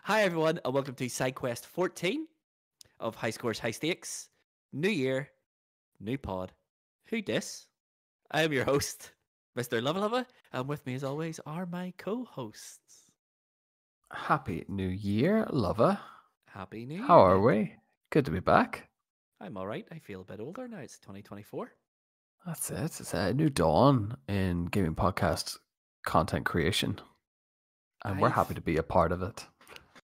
Hi, everyone, and welcome to SideQuest 14 of High Scores, High Stakes. New year, new pod. Who dis? I am your host, Mr. Lava Lava, and with me, as always, are my co-hosts. Happy New Year, lover. Happy New How Year, are mate. we? Good to be back. I'm all right. I feel a bit older now. It's 2024. That's it. It's a new dawn in gaming podcast content creation, and we're happy to be a part of it.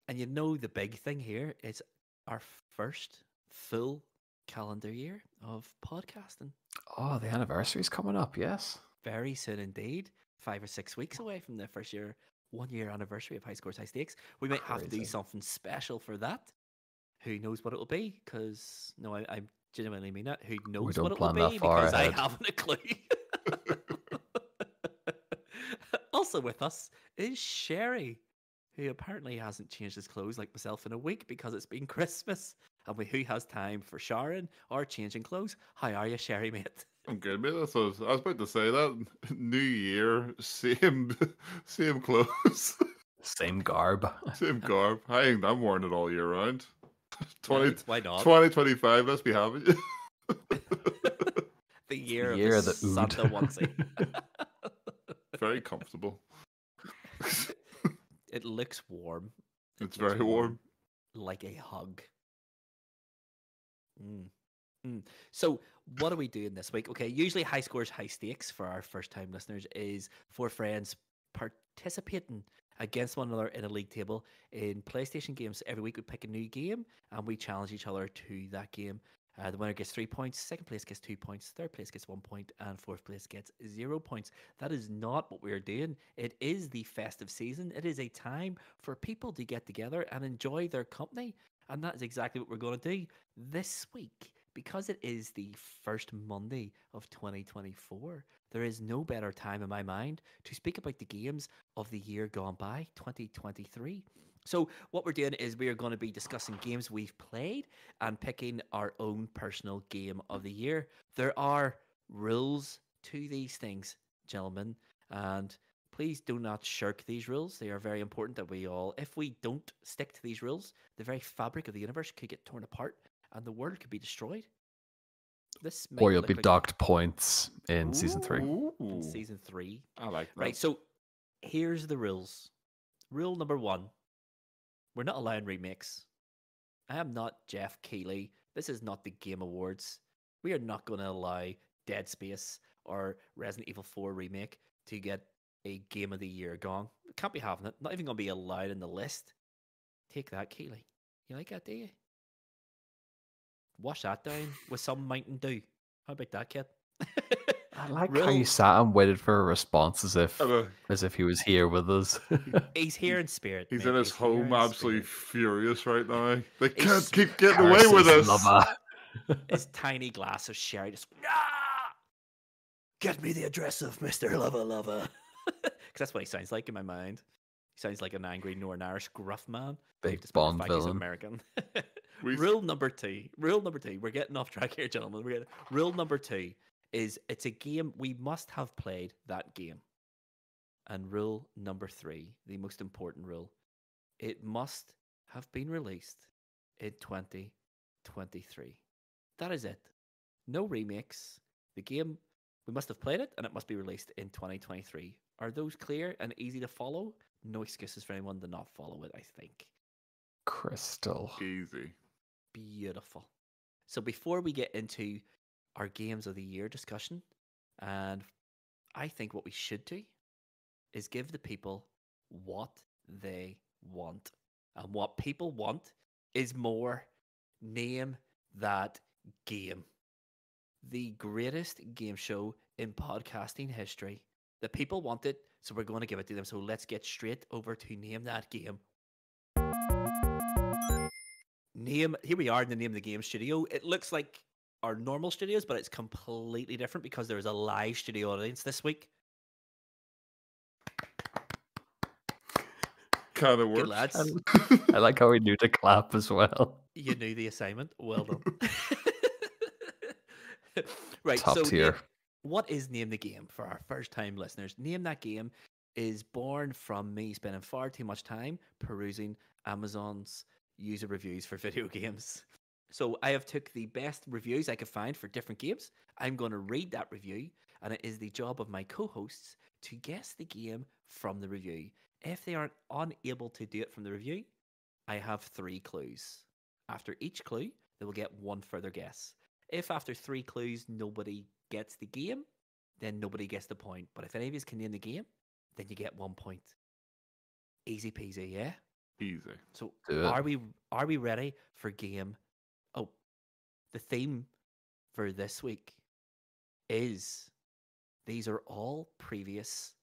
And you know, the big thing here is our first full calendar year of podcasting. Oh, the anniversary's coming up, yes. Very soon indeed. 5 or 6 weeks away from the first year, 1 year anniversary of High Scores, High Stakes. We might have to do Crazy. something special for that. Who knows what it'll be? Because, no, I genuinely mean that. Who knows don't what it'll plan that be? far Because I ahead. haven't a clue. Also with us is Sherry, who apparently hasn't changed his clothes like myself in a week because it's been Christmas. And who has time for showering or changing clothes? How are you, Sherry, mate? I'm good, mate. That's what I was about to say. That New Year, same clothes, Same garb. same garb. I'm wearing it all year round. 20, Right, why not? 2025, let's be happy. The year year of of the the ood. Santa onesie. Very comfortable. It looks warm. It's looks very warm. Like a hug. So, what are we doing this week? Okay, usually High Scores, High Stakes for our first time listeners is four friends participating against one another in a league table. In PlayStation games, every week we pick a new game and we challenge each other to that game. The winner gets 3 points, second place gets 2 points, third place gets 1 point, and fourth place gets 0 points. That is not what we're doing. It is the festive season. It is a time for people to get together and enjoy their company. And that is exactly what we're going to do this week. Because it is the first Monday of 2024, there is no better time in my mind to speak about the games of the year gone by, 2023. So, what we're doing is we are going to be discussing games we've played and picking our own personal game of the year. There are rules to these things, gentlemen, and please do not shirk these rules. They are very important that we all, if we don't stick to these rules, the very fabric of the universe could get torn apart and the world could be destroyed. This might Or you'll look be like docked points in season 3. in season 3. I like that. Right, so here's the rules. Rule number 1. We're not allowing remakes. I am not Jeff Keighley. This is not the Game Awards. We are not going to allow Dead Space or Resident Evil 4 remake to get a Game of the Year gong. Can't be having it. Not even going to be allowed in the list. Take that, Keighley. You like that, do you? Wash that down with some Mountain Dew. How about that, kid? I like how you sat and waited for a response as if Hello. he was here with us. He's here in spirit. He's mate. in his He's here home, in absolutely spirit. furious right now. They He's can't keep getting away with Curses, us. lover. His tiny glass of sherry just, get me the address of Mr. Lover Lover. Because that's what he sounds like in my mind. He sounds like an angry Northern Irish gruff man. Big despite Bond the fact he's villain. American. We- Rule number 2. We're getting off track here, gentlemen. Rule number 2 is it's a game we must have played that game. And rule number 3, the most important rule, it must have been released in 2023. That is it. No remakes. The game, we must have played it and it must be released in 2023. Are those clear and easy to follow? No excuses for anyone to not follow it, I think. Crystal. Easy. Beautiful. So before we get into our games of the year discussion, and I think what we should do is give the people what they want. And what people want is more Name That Game. The greatest game show in podcasting history. The people want it, so we're going to give it to them. So let's get straight over to Name That Game. Here we are in the Name the Game studio. It looks like our normal studios, but it's completely different because there is a live studio audience this week. Kind of Good works. lads. I like how we knew to clap as well. You knew the assignment. Well done. Right, Top so tier. what is Name the Game for our first time listeners? Name That Game is born from me spending far too much time perusing Amazon's user reviews for video games. So I have took the best reviews I could find for different games. I'm going to read that review, and it is the job of my co-hosts to guess the game from the review. If they aren't unable to do it from the review, I have 3 clues. After each clue, they will get one further guess. If after 3 clues nobody gets the game, then nobody gets the point. But if any of you can name the game, then you get 1 point. Easy peasy, yeah? Easy. So Do it. are we ready for game? Oh, the theme for this week is these are all previous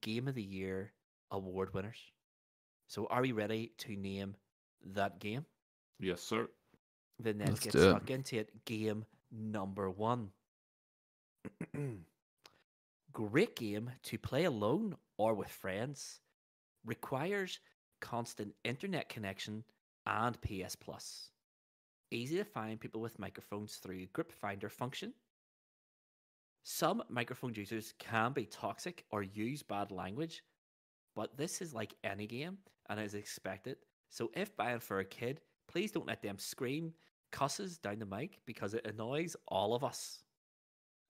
Game of the Year award winners. So are we ready to name that game? Yes, sir. Then let's Let's get do it. stuck into it. Game number 1. Great game to play alone or with friends. Requires constant internet connection and PS Plus. Easy to find people with microphones through Grip Finder function. Some microphone users can be toxic or use bad language, but this is like any game and is expected. So if buying for a kid, please don't let them scream cusses down the mic because it annoys all of us.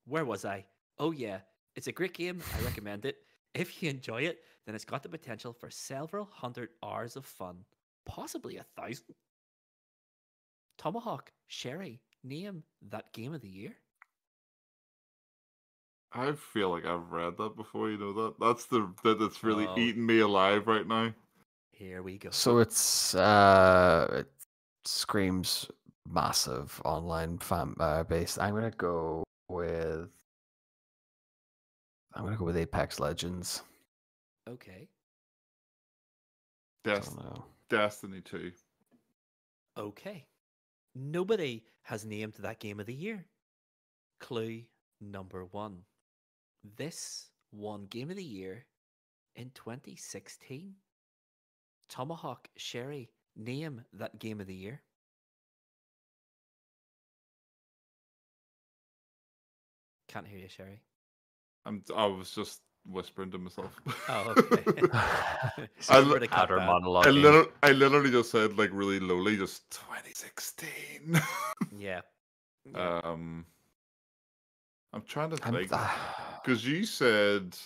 Where was I? Oh yeah, it's a great game. I recommend it. If you enjoy it, then it's got the potential for several hundred hours of fun, possibly 1,000. Tomahawk, Sherry, name that game of the year. I feel like I've read that before. You know that. That's really Oh. eating me alive right now. Here we go. So it screams massive online fan base. I'm gonna go with Apex Legends. Okay. I don't know. Destiny 2. Okay. Nobody has named that game of the year. Clue number 1. This won Game of the Year in 2016. Tomahawk, Sherry, name that game of the year. Can't hear you, Sherry. I was just whispering to myself. Oh, okay. I Remember to cut Outer that. monologue. I literally just said like really lowly, just 2016. Yeah. Yeah. I'm trying to I'm think because you said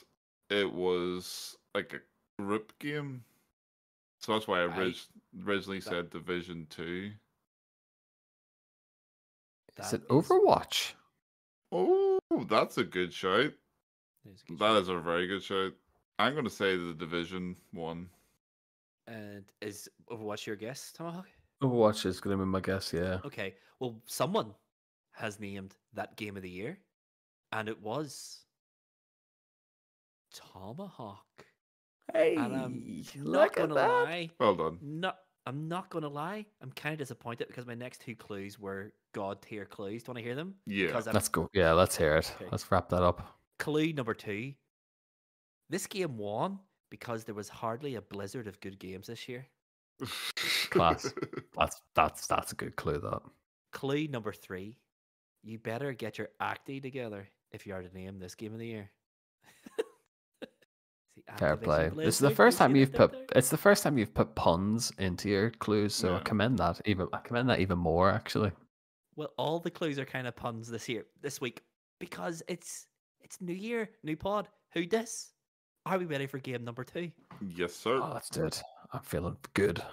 it was like a group game, so that's why I originally said Division 2. Is it Overwatch? Oh, that's a good shout. That shout. is a very good shout. I'm going to say the Division 1. And is Overwatch your guess, Tomahawk? Overwatch is going to be my guess, yeah. Okay. Well, someone has named that game of the year, and it was Tomahawk. Hey, And I'm look not at gonna that. lie. Well done. I'm not gonna lie. I'm kind of disappointed because my next 2 clues were god tier clues. Do you want to hear them? Yeah. Let's go. Yeah, let's hear it. Okay. Let's wrap that up. Clue number 2. This game won because there was hardly a blizzard of good games this year. Class. That's a good clue. That. Clue number 3. You better get your acty together if you are to name this game of the year. See, Fair Activision play. This is Blizzard, the first you time see you've that put. there? It's the first time you've put puns into your clues, so I Yeah. commend that. I commend that even more, actually. Well, all the clues are kind of puns this week, because it's New Year, new pod. Who dis? Are we ready for game number 2? Yes, sir. Oh, let's do it. I'm feeling good.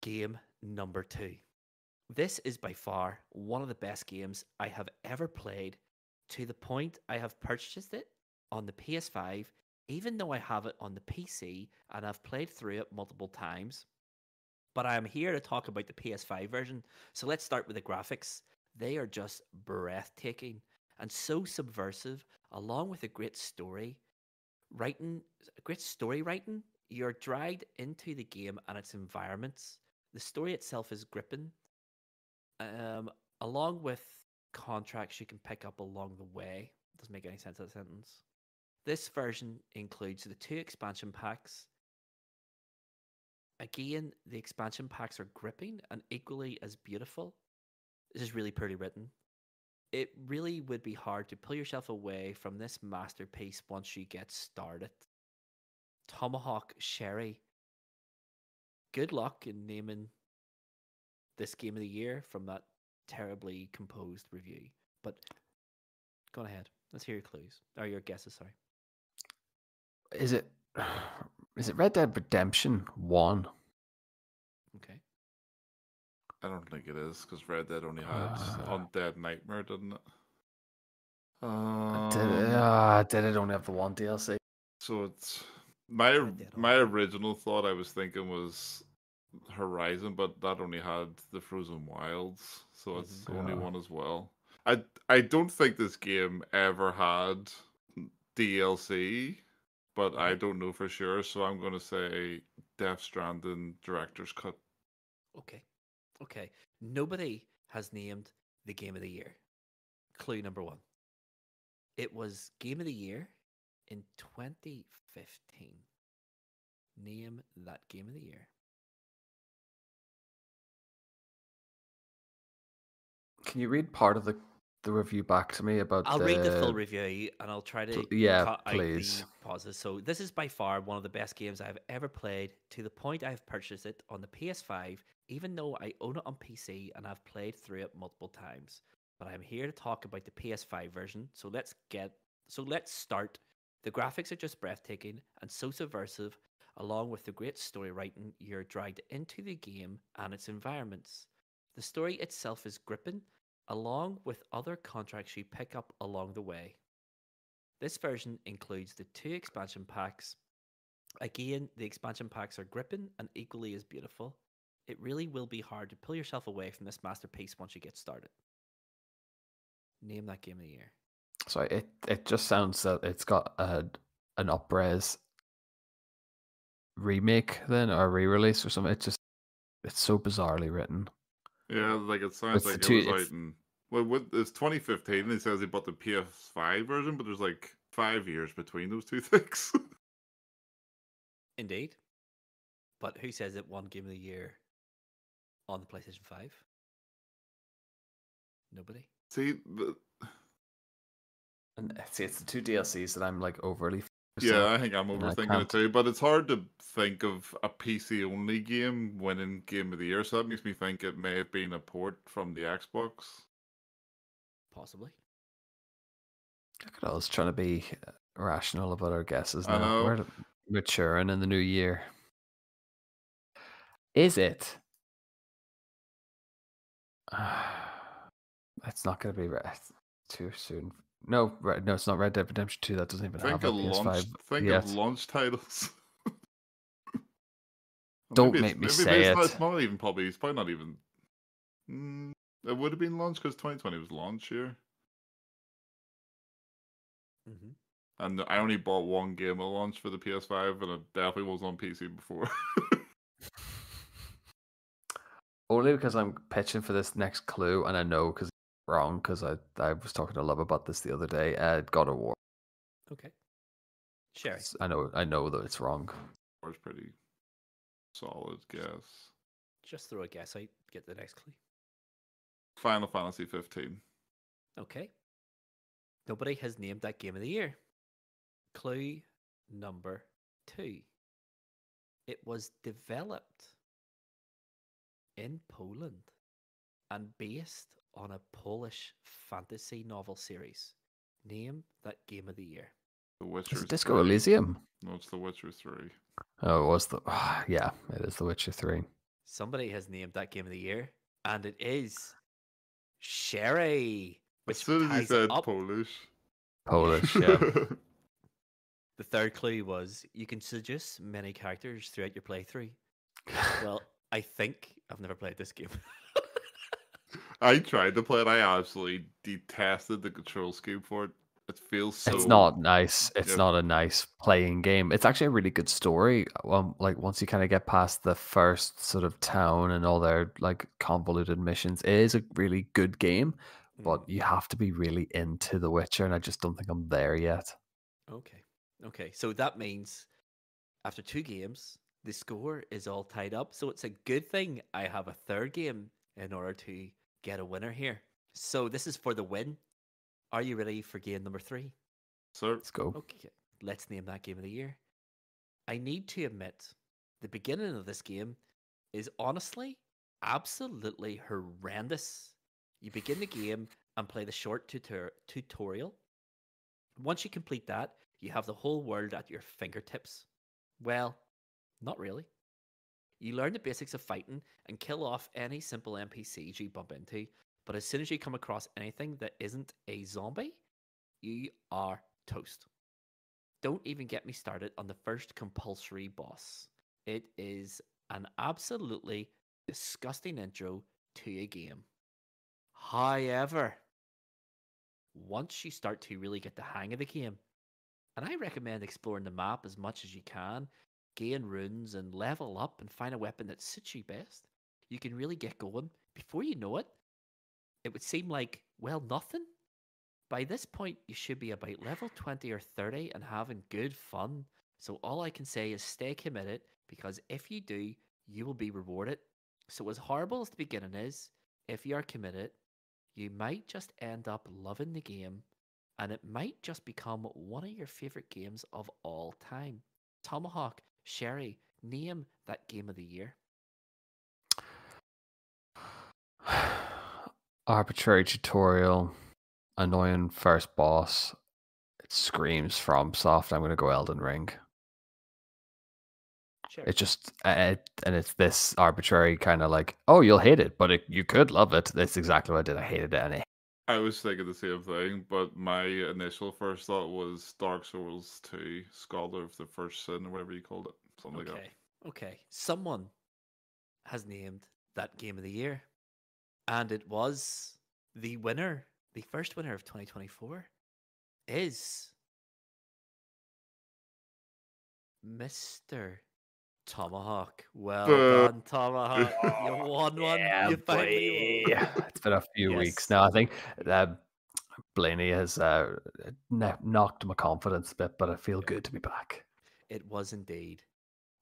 Game number 2. This is by far one of the best games I have ever played, to the point I have purchased it on the PS5, even though I have it on the PC and I've played through it multiple times. But I am here to talk about the PS5 version, so let's start with the graphics. They are just breathtaking and so subversive, along with a great story writing. You're dragged into the game and its environments. The story itself is gripping, along with contracts you can pick up along the way. Doesn't make any sense, that sentence. This version includes the 2 expansion packs. Again, the expansion packs are gripping and equally as beautiful. This is really poorly written. It really would be hard to pull yourself away from this masterpiece once you get started. Tomahawk, Sherry, good luck in naming this game of the year from that terribly composed review. But go on ahead. Let's hear your clues. Or your guesses, sorry. Is it Red Dead Redemption 1? Okay. I don't think it is because Red Dead only had Undead Nightmare, didn't it? Did it only have the one DLC? So it's my Red Dead my Online. original thought I was thinking was Horizon, but that only had the Frozen Wilds, so it's the only Yeah. one as well. I don't think this game ever had DLC, but I don't know for sure, so I'm gonna say Death Stranding Director's Cut. Okay. Okay. Nobody has named the game of the year. Clue number 1. It was game of the year in 2015. Name that game of the year. Can you read part of the review back to me about I'll read the full review and I'll try to yeah, cut out please. the pauses. So this is by far one of the best games I've ever played, to the point I've purchased it on the PS5, even though I own it on PC and I've played through it multiple times. But I'm here to talk about the PS5 version. So let's start. The graphics are just breathtaking and so subversive, along with the great story writing. You're dragged into the game and its environments. The story itself is gripping, along with other contracts you pick up along the way. This version includes the 2 expansion packs. Again, the expansion packs are gripping and equally as beautiful. It really will be hard to pull yourself away from this masterpiece once you get started. Name that game of the year. Sorry, it just sounds that it's got an up-res remake then, or re-release or something. It's so bizarrely written. Yeah, like it sounds It's like the it was two- out in it's 2015. And it says he bought the PS5 version, but there's like 5 years between those two things. Indeed. But who says it won game of the year on the PlayStation 5? Nobody. See, And it's the 2 DLCs that I'm like overly focused yeah, on. I think I'm and I overthinking it can't- too. But it's hard to think of a PC only game winning Game of the Year, so that makes me think it may have been a port from the Xbox. Possibly. Look at us trying to be rational about our guesses I now. know. We're maturing in the new year. Is it? It's not going to be too soon. No, no, it's not Red Dead Redemption 2. That doesn't even Think have a of PS5 launch. Think yet. of launch titles. Don't make me say it. It's not even probably. It's probably not even. It would have been launch because 2020 was launch year, Mm-hmm. and I only bought one game at launch for the PS5, and it definitely was on PC before. Only because I'm pitching for this next clue, and I know because it's wrong, because I was talking to Love about this the other day. God of War. Okay. Sherry. I know that it's wrong. It's pretty solid guess. Just throw a guess out, get the next clue. Final Fantasy 15. Okay. Nobody has named that game of the year. Clue number 2. It was developed in Poland and based on a Polish fantasy novel series. Name that game of the year. The Witcher. Is it Disco 3. Elysium? No, it's The Witcher 3. Oh, it was yeah, it is The Witcher 3. Somebody has named that game of the year, and it is Sherry. As Which soon as you ties it said up. Polish. Polish, yeah. The third clue was you can seduce many characters throughout your playthrough. Well, I think I've never played this game. I tried to play it. I absolutely detested the control scheme for it. It feels so. It's not nice. It's Yep. not a nice playing game. It's actually a really good story. Like once you kind of get past the first sort of town and all their like convoluted missions, it is a really good game. But you have to be really into The Witcher, and I just don't think I'm there yet. Okay. So that means after 2 games, the score is all tied up. So it's a good thing I have a third game in order to get a winner here. So this is for the win. Are you ready for game number 3? Sir, Let's go. Okay, let's name that game of the year. I need to admit, the beginning of this game is honestly absolutely horrendous. You begin the game and play the short tutorial. Once you complete that, you have the whole world at your fingertips. Well, not really. You learn the basics of fighting and kill off any simple NPCs you bump into, but as soon as you come across anything that isn't a zombie, you are toast. Don't even get me started on the first compulsory boss. It is an absolutely disgusting intro to a game. However, once you start to really get the hang of the game, and I recommend exploring the map as much as you can, gain runes and level up and find a weapon that suits you best, you can really get going. Before you know it, it would seem like, well, nothing. By this point, you should be about level 20 or 30 and having good fun. So all I can say is stay committed, because if you do, you will be rewarded. So as horrible as the beginning is, if you are committed, you might just end up loving the game, and it might just become one of your favorite games of all time. Tomahawk, Sherry, name that game of the year. Arbitrary tutorial, annoying first boss. It screams FromSoft. I'm going to go Elden Ring. Sherry. It just and it's this arbitrary kind of like, oh, you'll hate it, but you could love it. That's exactly what I did. I hated it, and I was thinking the same thing, but my initial first thought was Dark Souls 2, Scholar of the First Sin, or whatever you called it. Something like that. Okay. Someone has named that game of the year, and it was the winner. The first winner of 2024 is Mr. Tomahawk. Well done, Tomahawk. You won one. yeah, You finally won. it's been a few weeks Yes. now. I think Blaney has knocked my confidence a bit, but I feel good to be back. It was indeed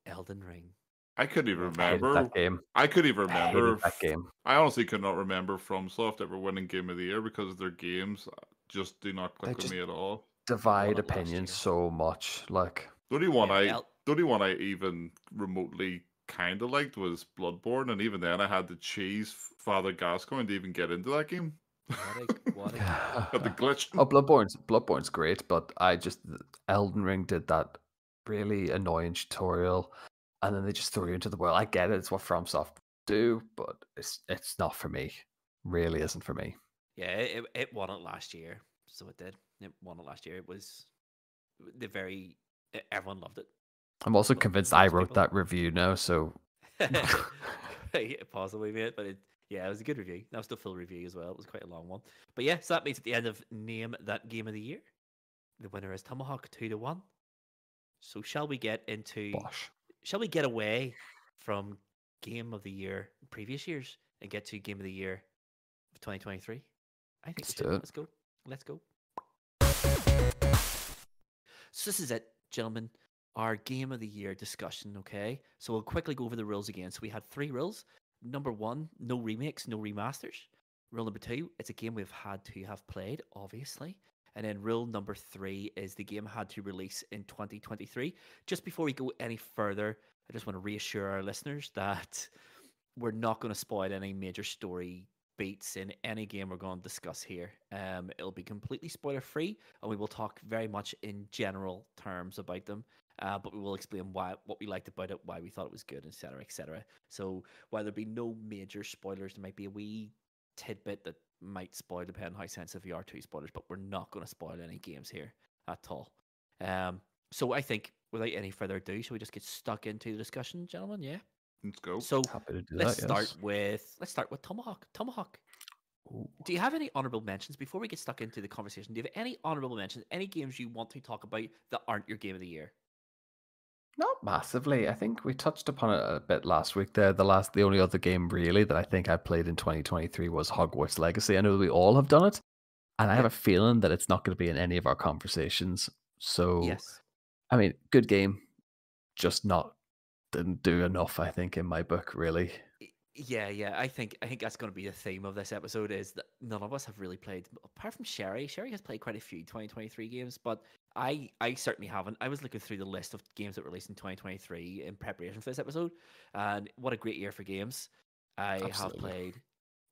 Elden Ring. I couldn't even I hated remember. that game. I couldn't even I remember. hated that game. I honestly could not remember FromSoft ever winning Game of the Year because their games just do not click with just me at all. Divide it last opinions year. so much. Like The only one Yeah, the only one I even remotely kind of liked was Bloodborne, and even then I had to cheese Father Gascoigne to even get into that game. what a At the glitch. oh, Bloodborne's great, but Elden Ring did that really annoying tutorial, and then they just throw you into the world. I get it; it's what FromSoft do, but it's not for me. Really isn't for me. Yeah, it won it last year. So it did. It won it last year. It was everyone loved it. I'm also Well, convinced I most wrote people. that review now, so Possibly, mate, but it was a good review. That was the full review as well. It was quite a long one. But yeah, so that means at the end of Name That Game of the Year, the winner is Tomahawk 2-1. So shall we get away from Game of the Year previous years and get to Game of the Year of 2023? I think Let's we do should. it. Let's go. So this is it, gentlemen. Our Game of the Year discussion, okay? So we'll quickly go over the rules again. So we had 3 rules. Number 1, no remakes, no remasters. Rule number 2, it's a game we've had to have played, obviously. And then rule number 3 is the game had to release in 2023. Just before we go any further, I just want to reassure our listeners that we're not going to spoil any major story beats in any game we're going to discuss here. It'll be completely spoiler free, and we will talk very much in general terms about them. But we will explain what we liked about it, why we thought it was good, etc., etc. So while there be no major spoilers, there might be a wee tidbit that might spoil depending on how sensitive you are to spoilers. But we're not going to spoil any games here at all. So I think without any further ado, shall we just get stuck into the discussion, gentlemen? Yeah. Let's go. So happy to do let's that. start with Tomahawk. Tomahawk, Ooh. do you have any honorable mentions before we get stuck into the conversation? Do you have any honorable mentions? Any games you want to talk about that aren't your game of the year? Not massively. I think we touched upon it a bit last week there. The only other game really that I think I played in 2023 was Hogwarts Legacy. I know we all have done it, and I have a feeling that it's not going to be in any of our conversations. So, Yes. I mean, good game, just didn't do enough, I think, in my book, really. Yeah. I think that's going to be the theme of this episode is that none of us have really played, apart from Sherry. Sherry has played quite a few 2023 games, but I certainly haven't. I was looking through the list of games that were released in 2023 in preparation for this episode, and what a great year for games. I have Absolutely. played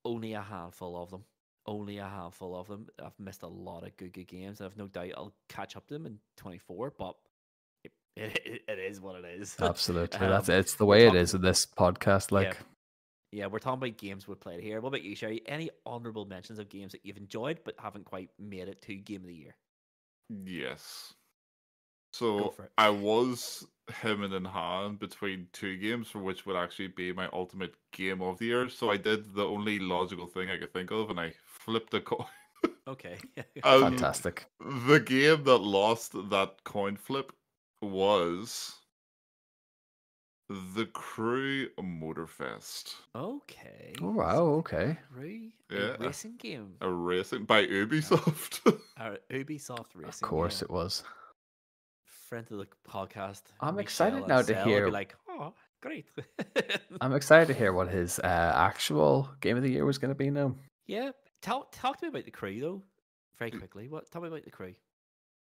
only a handful of them. Only a handful of them. I've missed a lot of good games, and I've no doubt I'll catch up to them in 24. But it is what it is. Absolutely. That's Um, it's the we're way it talking, is in this podcast. yeah, Like, yeah. We're talking about games we played here. What about you, Sherry? Any honorable mentions of games that you've enjoyed but haven't quite made it to Game of the Year? Yes. Go So for it. I was hemming and hawing between two games for which would actually be my ultimate game of the year. So I did the only logical thing I could think of, and I flipped a coin. Okay. And fantastic. the game that lost that coin flip was The Crew Motorfest. Okay. Oh, wow. So Okay. Crew, Yeah. a racing game. A racing by Ubisoft. Our Ubisoft racing Of course game. it was. Friend of the podcast. I'm Michelle excited and now to Sel would hear. be like, oh, great. I'm excited to hear what his actual game of the year was going to be now. Yeah. Talk to me about the Crew though, very quickly. Tell me about the Crew.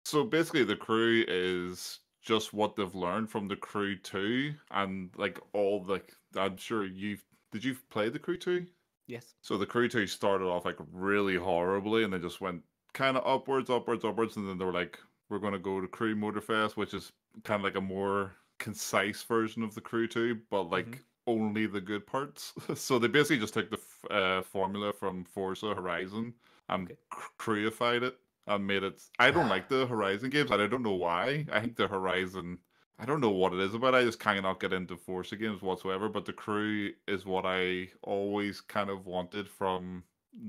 So basically, The Crew is just what they've learned from The Crew 2, and like all the. I'm sure did you play The Crew 2? Yes. So The Crew 2 started off like really horribly, and they just went kind of upwards, and then they were like, we're going to go to Crew Motorfest, which is kind of like a more concise version of The Crew 2, but like only the good parts. So they basically just took the formula from Forza Horizon and Okay. crewified it and made it. I don't like the Horizon games, and I don't know why. I think the Horizon. I don't know what it is about. I just cannot get into Forza games whatsoever. But the Crew is what I always kind of wanted from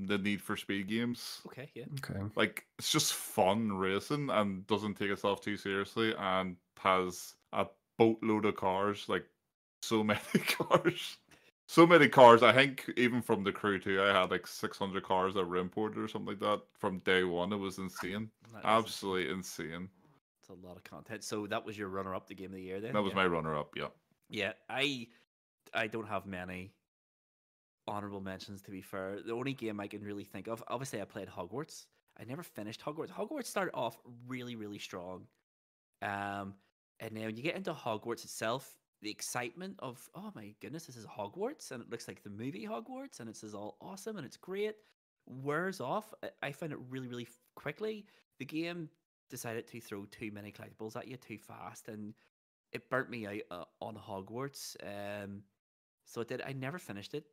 the Need for Speed games. Okay. Yeah. Okay. Like it's just fun racing and doesn't take itself too seriously and has a boatload of cars, like so many cars. So many cars. I think even from the Crew 2, I had like 600 cars that were imported or something like that from day one. It was insane. That is Absolutely insane. It's a lot of content. So that was your runner-up, the Game of the Year. Then That was my runner-up. Yeah. Yeah. I don't have many honorable mentions, to be fair. The only game I can really think of, obviously I played Hogwarts. I never finished Hogwarts. Hogwarts started off really, really strong. And then when you get into Hogwarts itself, the excitement of, oh my goodness, this is Hogwarts, and it looks like the movie Hogwarts, and it's all awesome, and it's great, wears off. I found it really, really quickly. The game decided to throw too many collectibles at you too fast, and it burnt me out on Hogwarts. So it did. I never finished it.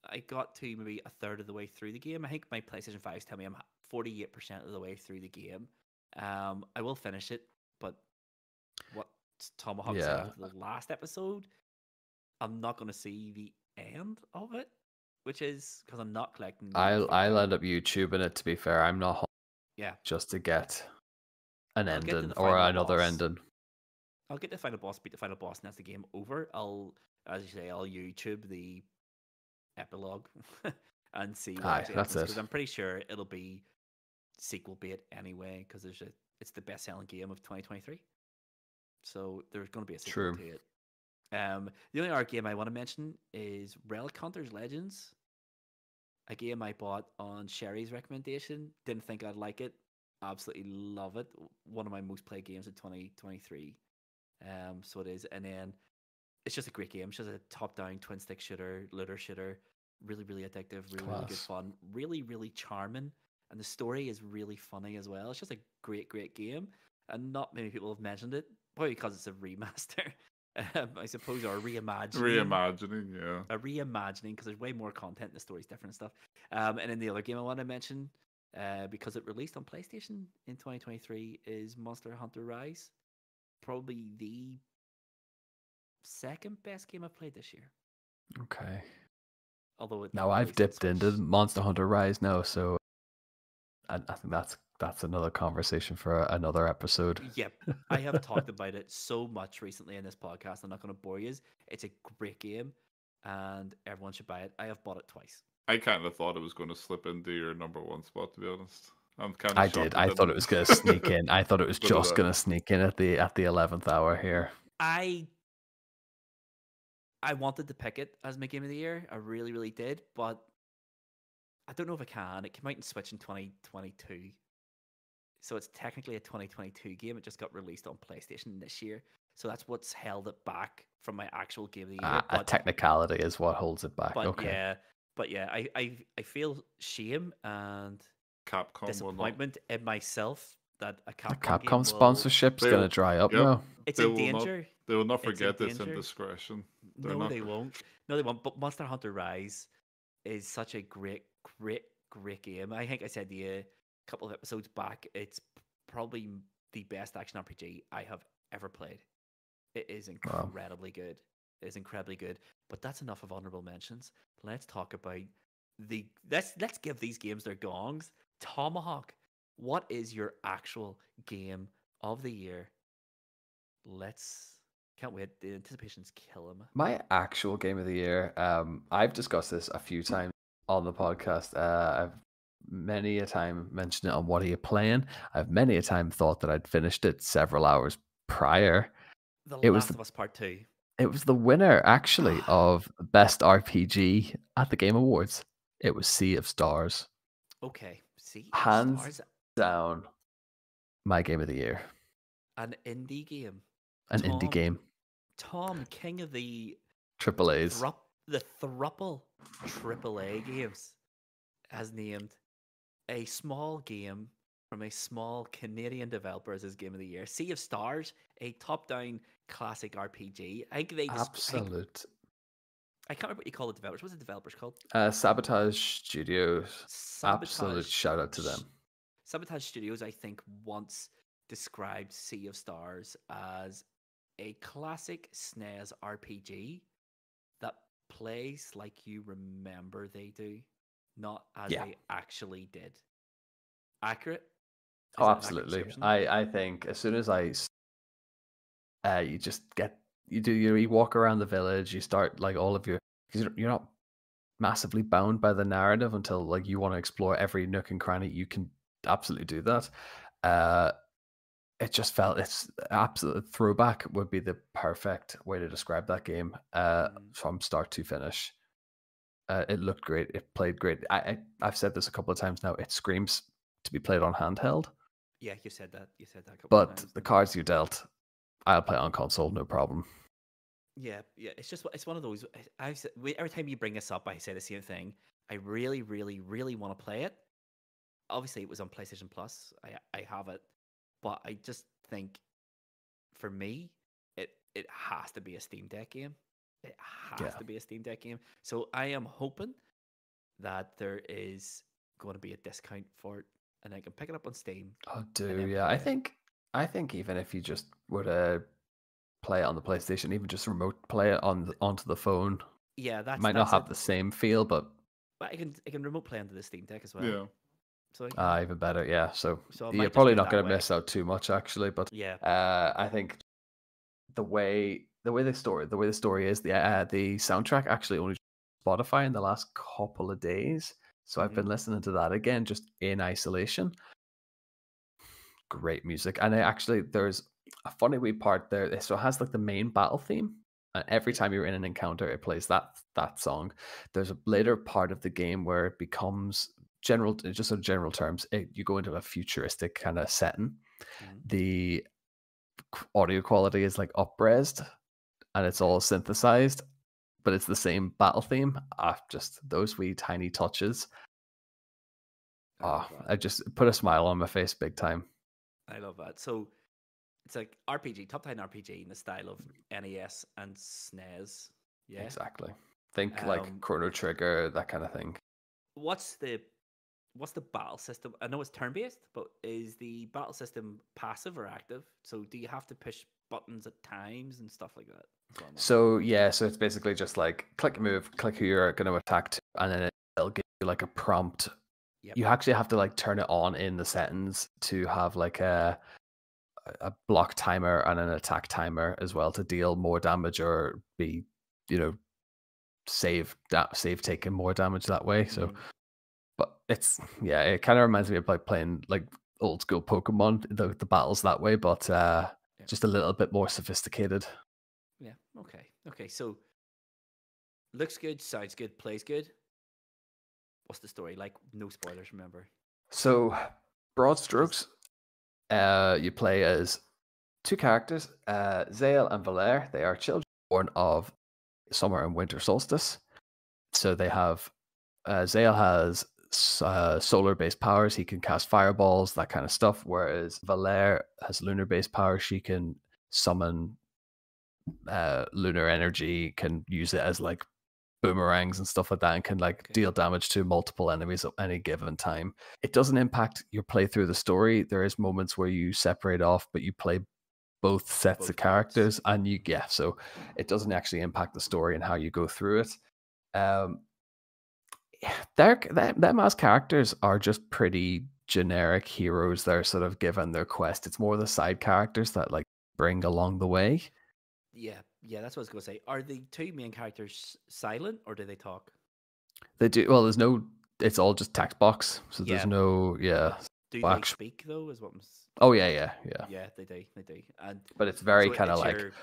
I got to maybe a third of the way through the game. I think my PlayStation 5s tell me I'm 48% of the way through the game. I will finish it, but what Tomahawk said Yeah. after the last episode, I'm not going to see the end of it, which is because I'm not collecting. I'll end up YouTubing it. To be fair, I'm not home Yeah, just to get an I'll get to ending the or final another boss. ending. I'll get the final boss, beat the final boss, and that's the game over. As you say, I'll YouTube the epilogue and see what Aye, actually that's happens, because it. I'm pretty sure it'll be sequel bait anyway, because it's the best selling game of 2023, so there's going to be a sequel True. to it. The only other game I want to mention is Relic Hunters Legends, a game I bought on Sherry's recommendation. Didn't think I'd like it. Absolutely love it. One of my most played games of 2023. So it is, and then it's just a great game. It's just a top-down twin-stick shooter, looter shooter. Really, really addictive. Really, really good Class. fun. Really, really charming, and the story is really funny as well. It's just a great, great game, and not many people have mentioned it, probably because it's a remaster, I suppose, or a reimagining. Reimagining, yeah. A reimagining, because there's way more content. The story's different and stuff. And then the other game I want to mention, because it released on PlayStation in 2023, is Monster Hunter Rise. Probably the second best game I've played this year. Okay. Although it Now never I've released on dipped into Switch. Monster Hunter Rise now, so I think that's another conversation for another episode. Yep, I have talked about it so much recently in this podcast. I'm not going to bore you. It's a great game, and everyone should buy it. I have bought it twice. I kind of thought it was going to slip into your number one spot, to be honest. I'm kind of I shocked did. I thought it was going to sneak in. I thought it was So did just I. going to sneak in at the 11th hour here. I I wanted to pick it as my game of the year. I really, really did, but I don't know if I can. It came out in Switch in 2022. So it's technically a 2022 game. It just got released on PlayStation this year. So that's what's held it back from my actual game of the year. A technicality is what holds it back. But Okay. yeah, I feel shame and Capcom disappointment in myself that a The Capcom Capcom game sponsorship's They'll- going to dry up yep. now. it's They in will not- danger. They will not It's in forget this danger. indiscretion. They're No, not they won't. No, they won't. But Monster Hunter Rise is such a great game. I think I said to you a couple of episodes back, it's probably the best action RPG I have ever played. It is incredibly good. It is incredibly good. But that's enough of honorable mentions. Let's talk about let's give these games their gongs. Tomahawk, what is your actual game of the year? Can't wait. The anticipation's killing me. My actual game of the year, I've discussed this a few times on the podcast. I've many a time mentioned it on What Are You Playing? I've many a time thought that I'd finished it several hours prior. The Last of Us Part 2. It was the winner, actually, of Best RPG at the Game Awards. It was Sea of Stars. Okay. Sea of Hands Stars, down, my game of the year. an indie game. An indie game. Tom, king of the Triple A's. the thruple AAA games, has named a small game from a small Canadian developer as his game of the year. Sea of Stars, a top-down classic RPG. I think they Absolute. I can't remember what you call the developers. What's the developers called? Sabotage Studios. Absolute shout out to them. Sabotage Studios, I think, once described Sea of Stars as a classic SNES RPG that plays like you remember they do, not as they actually did. Accurate? Oh, absolutely. I think as soon as you just get you walk around the village, you start like all of your, because you're not massively bound by the narrative until like you want to explore every nook and cranny. You can absolutely do that. It just felt, it's absolute throwback would be the perfect way to describe that game. From start to finish. It looked great. It played great. I've said this a couple of times now. It screams to be played on handheld. Yeah, you said that. You said that a couple of But times. the cards you dealt, I'll play on console, no problem. Yeah. It's one of those. Every time you bring this up, I say the same thing. I really, really, really want to play it. Obviously, it was on PlayStation Plus. I have it, but I just think, for me, it has to be a Steam Deck game. It has to be a Steam Deck game. So I am hoping that there is going to be a discount for it, and I can pick it up on Steam. Oh, yeah. I think even if you just were to play it on the PlayStation, even just remote play it onto the phone, that might not have the same feel, but I can remote play onto the Steam Deck as well. Yeah. So even better. Yeah. So I you're probably not going to miss out too much, actually. But I think the way the story is, the soundtrack actually only Spotify in the last couple of days. So I've been listening to that again, just in isolation. Great music. And there's a funny wee part there. So it has like the main battle theme. And every time you're in an encounter, it plays that song. There's a later part of the game where it becomes general terms. You go into a futuristic kind of setting. The audio quality is like up-resed and it's all synthesized, but it's the same battle theme. Just those wee tiny touches. I just put a smile on my face big time. I love that. So it's like RPG, top-down RPG in the style of NES and SNES. Yeah, exactly. Think like Chrono Trigger, that kind of thing. What's the battle system? I know it's turn-based, but is the battle system passive or active? So do you have to push buttons at times and stuff like that? So it's basically just like click move, click who you're going to attack to, and then it'll give you like a prompt. Yep. You actually have to like turn it on in the settings to have like a block timer and an attack timer as well to deal more damage or be, save taking more damage that way. So, but it kind of reminds me of like playing like old school Pokemon, the battles that way, but just a little bit more sophisticated. Yeah. Okay. So Looks good, sounds good, plays good. What's the story like? No spoilers, remember. So, broad strokes, you play as two characters, Zale and Valer. They are children born of summer and winter solstice. So they have Zale has solar-based powers. He can cast fireballs, that kind of stuff. Whereas Valer has lunar-based powers. She can summon lunar energy, can use it as like boomerangs and stuff like that, and can like deal damage to multiple enemies at any given time. It doesn't impact your play through the story. There is moments where you separate off, but you play both sets of characters, and so it doesn't actually impact the story and how you go through it. Them as characters are just pretty generic heroes. They're sort of given their quest. It's more the side characters that like bring along the way. Yeah, that's what I was going to say. Are the two main characters silent or do they talk? They do. Well, there's no. It's all just text box. So there's no. Yeah. Do they speak though? Is what I'm. Oh yeah. Yeah, they do. But it's very kind of like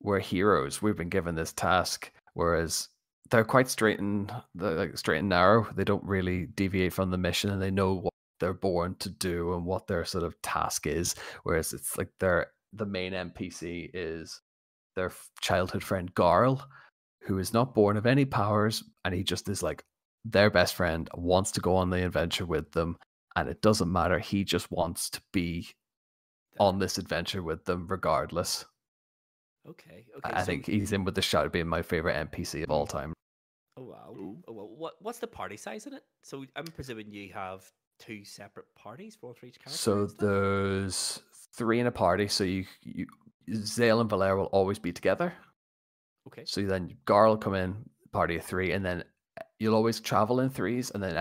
we're heroes. We've been given this task, whereas they're quite straight and narrow. They don't really deviate from the mission, and they know what they're born to do and what their sort of task is. Whereas it's like the main NPC is their childhood friend Garl, who is not born of any powers, and he just is like their best friend, wants to go on the adventure with them, and it doesn't matter. He just wants to be on this adventure with them regardless. Okay. I think he's in with the shout of being my favorite NPC of all time. Oh wow. Oh, well, what's the party size in it? So I'm presuming you have two separate parties for each character. So there's 3 in a party. So you Zale and Valer will always be together. Okay. So then Garl will come in, party of 3, and then you'll always travel in 3s, and then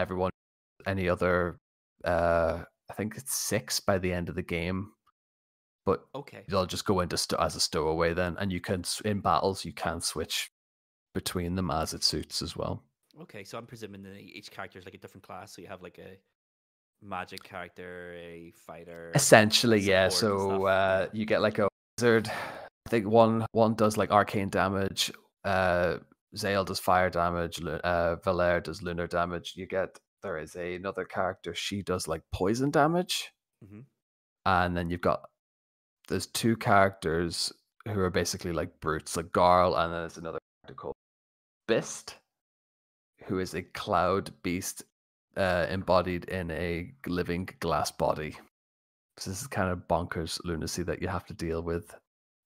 any other, I think it's 6 by the end of the game. But they'll just go into as a stowaway then, and you can in battles you can switch between them as it suits as well. Okay, so I'm presuming that each character is like a different class. So you have like a magic character, a fighter. Essentially, yeah. So you get like a wizard. I think one does like arcane damage. Zale does fire damage. Valer does lunar damage. There is another character. She does like poison damage. Mm-hmm. And then there's 2 characters who are basically like brutes, like Garl, and then there's another character called Bist, who is a cloud beast embodied in a living glass body. So this is kind of bonkers lunacy that you have to deal with.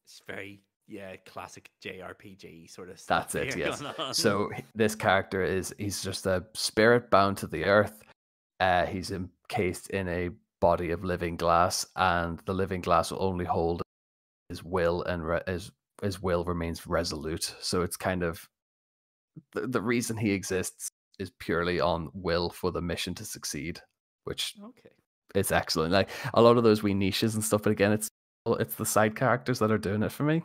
It's very classic JRPG sort of stuff. That's it, yes. So this character he's just a spirit bound to the earth. He's encased in a body of living glass, and the living glass will only hold his will, and his will remains resolute. So it's kind of the reason he exists is purely on will for the mission to succeed, which it's excellent. Like a lot of those wee niches and stuff, but again, it's the side characters that are doing it for me.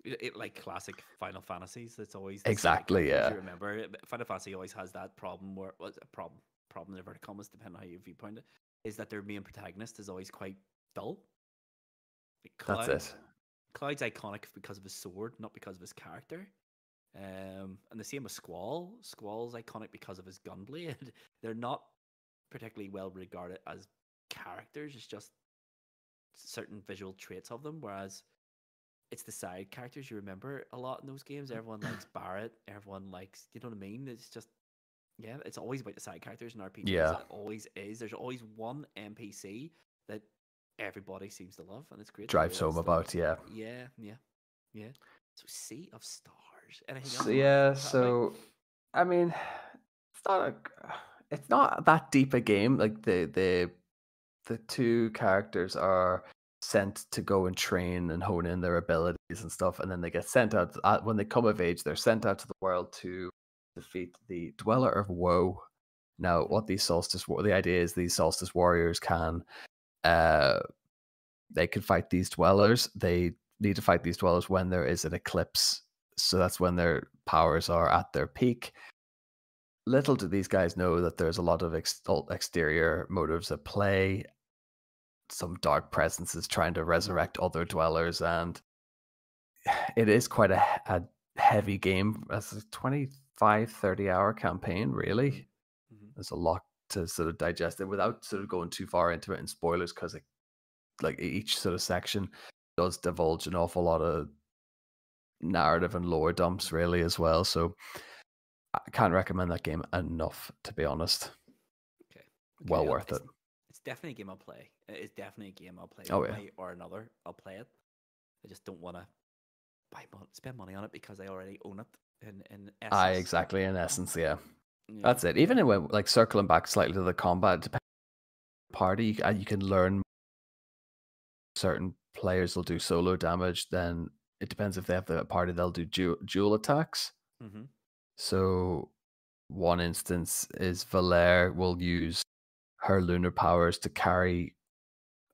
It like classic Final Fantasies. It's always exactly, yeah. You remember, Final Fantasy always has that problem where problem in inverted commas, depending on how you viewpoint it, is that their main protagonist is always quite dull. Like Cloud, that's it. Cloud's iconic because of his sword, not because of his character. And the same with Squall. Squall's iconic because of his gunblade. They're not particularly well regarded as characters. It's just certain visual traits of them, whereas it's the side characters you remember a lot in those games. Everyone likes Barret. Everyone likes, you know what I mean? It's just, it's always about the side characters in RPGs. Yeah. It always is. There's always one NPC that everybody seems to love, and it's great. Drives home about, Yeah. So Sea of Stars. Anything else? So, yeah, so I mean, it's not that deep a game. Like the 2 characters are sent to go and train and hone in their abilities and stuff, and then they get sent out when they come of age. They're sent out to the world to defeat the Dweller of Woe. Now, the idea is these Solstice warriors can fight these Dwellers. They need to fight these Dwellers when there is an eclipse. So that's when their powers are at their peak. Little do these guys know that there's a lot of exterior motives at play. Some dark presences trying to resurrect other Dwellers, and it is quite a heavy game. It's a 25, 30-hour campaign, really. Mm-hmm. There's a lot to sort of digest it without sort of going too far into it in spoilers, because like each sort of section does divulge an awful lot of narrative and lore dumps, really, as well. So I can't recommend that game enough, to be honest. Okay. Well worth it. It's definitely a game I'll play. It's definitely a game I'll play. Oh, One yeah. way or another, I'll play it. I just don't want to spend money on it because I already own it. In essence. Exactly. In essence, yeah. Yeah. That's it. Even when, like, circling back slightly to the combat, depending on the party, you can learn certain players will do solo damage. Then it depends if they have the party, they'll do dual attacks. Mm-hmm. So one instance is Valere will use her lunar powers to carry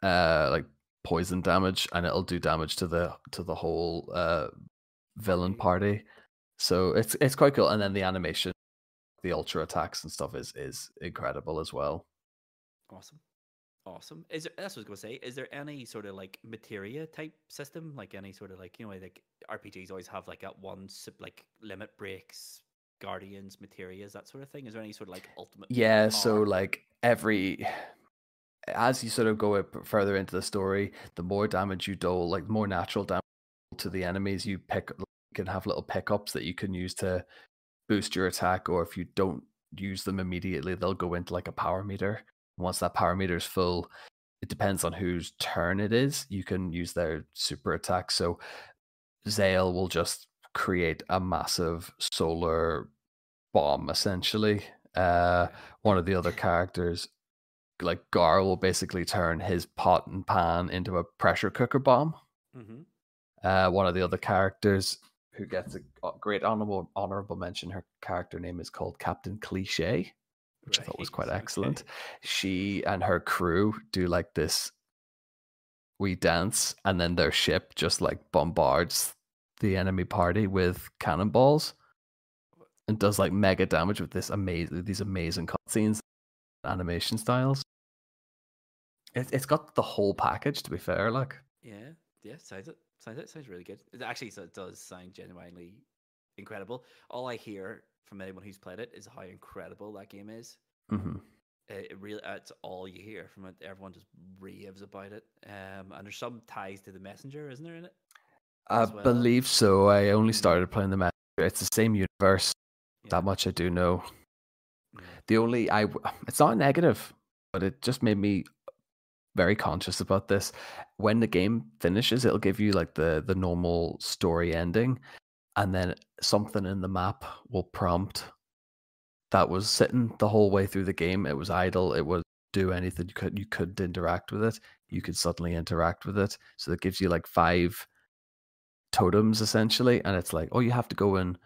like poison damage, and it'll do damage to the whole villain party. So it's quite cool. And then the animation, the ultra attacks and stuff is incredible as well. Awesome. That's what I was gonna say. Is there any sort of like materia type system, like any sort of like, you know, like RPGs always have like at one like limit breaks, guardians, materias, that sort of thing? Is there any sort of like ultimate? Yeah. power? So like as you sort of go further into the story, the more damage you dole, like more natural damage to the enemies, you can have little pickups that you can use to boost your attack, or if you don't use them immediately, they'll go into like a power meter. Once that power meter is full, it depends on whose turn it is, you can use their super attack. So Zale will just create a massive solar bomb, essentially. One of the other characters, like Gar, will basically turn his pot and pan into a pressure cooker bomb. Mm-hmm. One of the other characters who gets a great honorable mention, her character name is called Captain Cliche, which I thought was quite excellent. She and her crew do like this wee dance, and then their ship just like bombards the enemy party with cannonballs and does like mega damage with these amazing cutscenes, animation styles. It's got the whole package, to be fair. Like, yeah, sounds really good. It does sound genuinely incredible. All I hear from anyone who's played it is how incredible that game is. mm-hmm. It's all you hear from it. Everyone just raves about it. And there's some ties to the Messenger, isn't there, in it? I believe so. I only started playing the Messenger. It's the same universe. Yeah. That much I do know. Yeah. The only it's not negative, but it just made me very conscious about this. When the game finishes, it'll give you like the normal story ending, and then something in the map will prompt that was sitting the whole way through the game. It was idle. It would do anything. You couldn't interact with it. You could suddenly interact with it. So it gives you like 5 totems essentially, and it's like, oh, you have to go and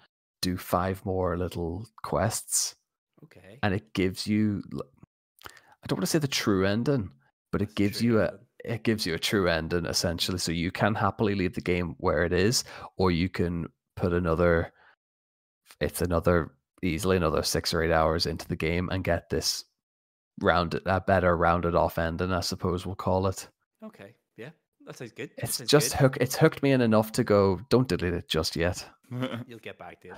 do 5 more little quests. Okay. And it gives you, I don't want to say the true ending, but it gives you a true ending essentially. So you can happily leave the game where it is, or you can put easily another 6 or 8 hours into the game and get this better rounded off ending, I suppose we'll call it. Okay, yeah, that sounds good. It's hooked me in enough to go, don't delete it just yet. You'll get back to it.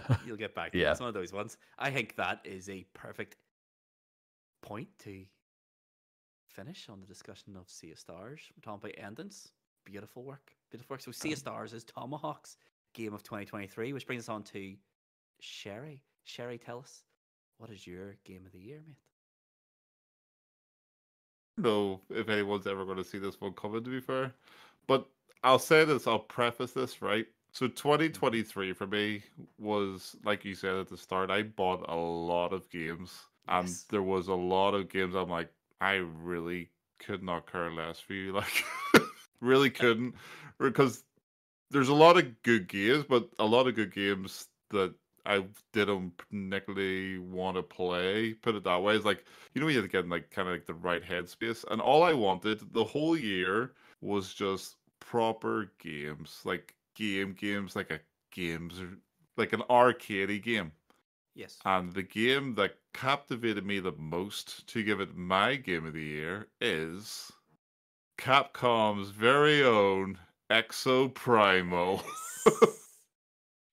Yeah. It's one of those ones. I think that is a perfect point to finish on the discussion of Sea of Stars. We're talking about endings. Beautiful work. So Sea of Stars is Tomahawk's game of 2023, which brings us on to Sherry. Sherry, tell us, what is your game of the year, mate? I don't know if anyone's ever going to see this one coming, to be fair. But I'll say this, I'll preface this, right? So 2023 for me was, like you said at the start, I bought a lot of games. Yes. And there was a lot of games I'm like, I really could not care less for you. Like, really couldn't. Because there's a lot of good games, but a lot of good games that I didn't particularly want to play, put it that way. It's like, you know, you have to get in like kind of like the right headspace. And all I wanted the whole year was just proper games, like games, like like an arcadey game. Yes. And the game that captivated me the most, to give it my game of the year, is Capcom's very own Exoprimal.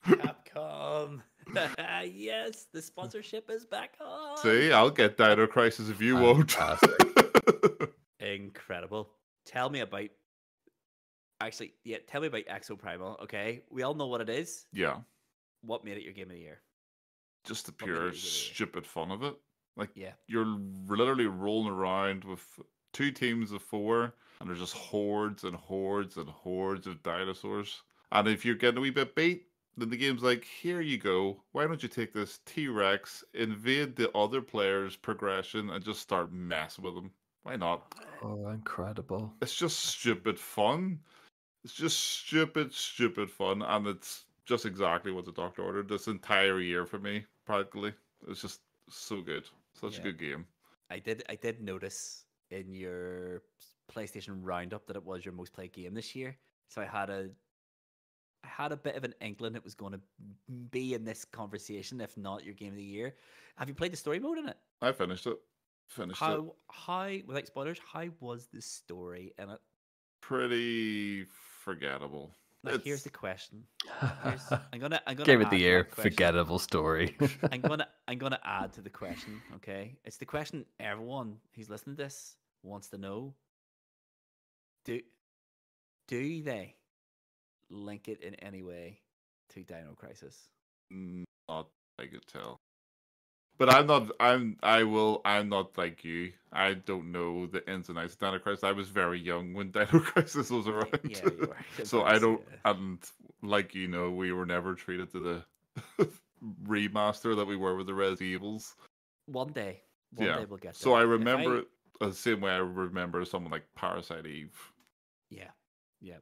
Capcom Dino.com. Yes, the sponsorship is back on. See, I'll get Dino Crisis if you won't. Incredible. Tell me about. Actually, yeah, tell me about Exoprimal. Okay, we all know what it is. Yeah, What made it your game of the year? just the What made it pure your game of the year? stupid fun of it. Like, Yeah. you're literally rolling around with 2 teams of 4, and there's just hordes and hordes and hordes of dinosaurs. And if you're getting a wee bit beat, then the game's like, here you go. Why don't you take this T-Rex, invade the other player's progression, and just start messing with them? Why not? Oh, incredible. It's just stupid fun. It's just stupid fun, and it's just exactly what the doctor ordered this entire year for me, practically. It's just so good. Such a Yeah. good game. I did notice in your PlayStation Roundup that it was your most played game this year. So I had a bit of an inkling it was going to be in this conversation, if not your game of the year. Have you played the story mode in it? I finished it. How without spoilers, how was the story in it? Pretty forgettable. Now here's the question. I'm gonna Game of add the to year, that question. forgettable story. I'm gonna add to the question, okay? It's the question everyone who's listening to this wants to know. Do they link it in any way to Dino Crisis? Not I could tell. But I'm not like you. I don't know the ins and outs of Dino Crisis. I was very young when Dino Crisis was around. Yeah, you were. So Of I course, don't, yeah. and like you know, we were never treated to the remaster that we were with the Res Evils. One day Yeah. we'll get So there. I If remember it the same way I remember someone like Parasite Eve. Yeah, yeah.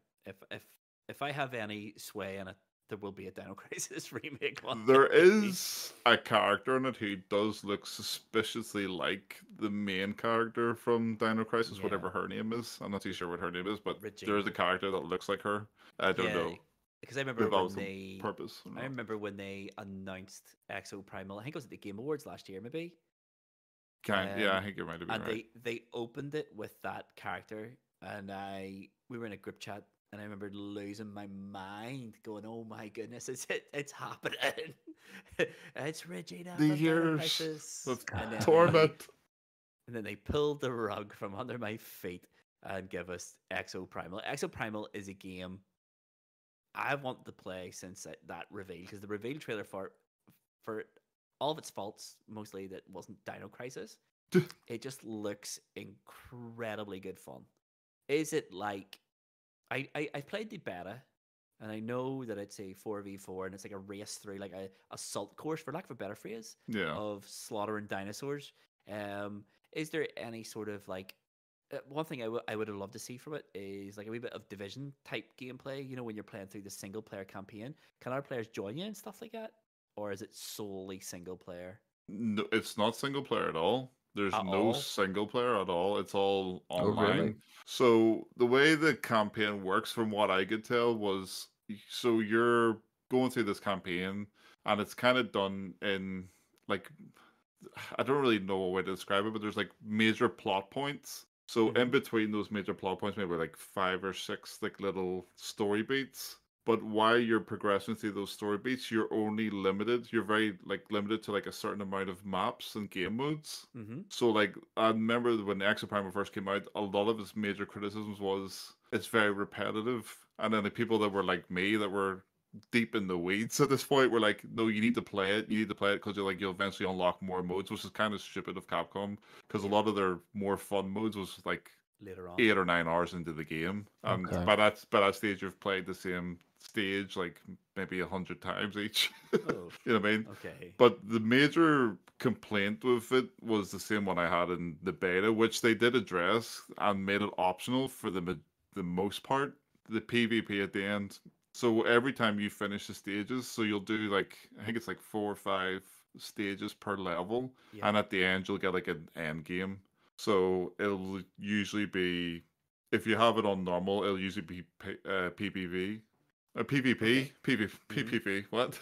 If I have any sway in it, there will be a Dino Crisis remake one. There day. is a character in it who does look suspiciously like the main character from Dino Crisis, Yeah. whatever her name is. I'm not too sure what her name is, but there is Regina. a character that looks like her. I don't know. Because I remember If that when was on they purpose. or I not. remember when they announced Exoprimal. I think it was at the Game Awards last year, maybe. Yeah, I think you might have been And right. they opened it with that character, and we were in a group chat, and I remember losing my mind, going, "Oh my goodness, it's happening! It's Regina The from Dino years Crisis." of And then torment. and then they pulled the rug from under my feet and give us Exoprimal. Exoprimal is a game I want to play since that reveal, because the reveal trailer for all of its faults, mostly that wasn't Dino Crisis, it just looks incredibly good fun. Is it like I played the beta, and I know that it's a 4v4 and it's like a race through like a assault course, for lack of a better phrase, Yeah. of slaughtering dinosaurs. Is there any sort of like one thing I would have loved to see from it is like a wee bit of Division type gameplay, when you're playing through the single player campaign. Can our players join you and stuff like that? Or is it solely single player? No, it's not single player at all. There's At no all? single player at all. It's all Oh, online. really? So the way the campaign works, from what I could tell, was so you're going through this campaign, and it's kind of done in like, I don't really know a way to describe it, but there's like major plot points. So in Mhm. between those major plot points, maybe like 5 or 6 like little story beats. But while you're progressing through those story beats, you're only limited. You're very like limited to like a certain amount of maps and game modes. Mm-hmm. So like I remember when Exoprimal first came out, a lot of its major criticisms was it's very repetitive. And then the people that were like me, that were deep in the weeds at this point, were like, no, you need to play it. You need to play it because you'll eventually unlock more modes, which is kind of stupid of Capcom, because a lot of their more fun modes was like Later on. 8 or 9 hours into the game, and Okay. by that stage you've played the same stage like maybe 100 times each. Oh, You know what I mean? okay. But the major complaint with it was the same one I had in the beta, which they did address and made it optional for the most part, the PvP at the end. So every time you finish the stages, so you'll do like, I think it's like 4 or 5 stages per level, Yeah. and at the end you'll get like an end game. So it'll usually be, if you have it on normal, it'll usually be PPV. PvP, Okay. PvP, what?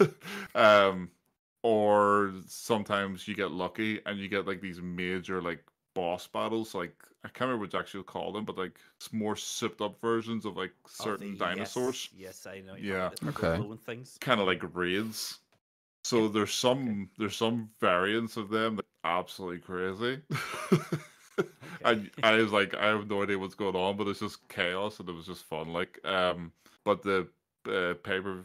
Or sometimes you get lucky and you get like these major like boss battles. Like I can't remember what you actually call them, but like more souped up versions of like certain dinosaurs. Yes, I know. Yeah. The Okay. glowing things. Kind of like raids. So there's some variants of them that are absolutely crazy. I was like, I have no idea what's going on, but it's just chaos and it was just fun. Like, but the player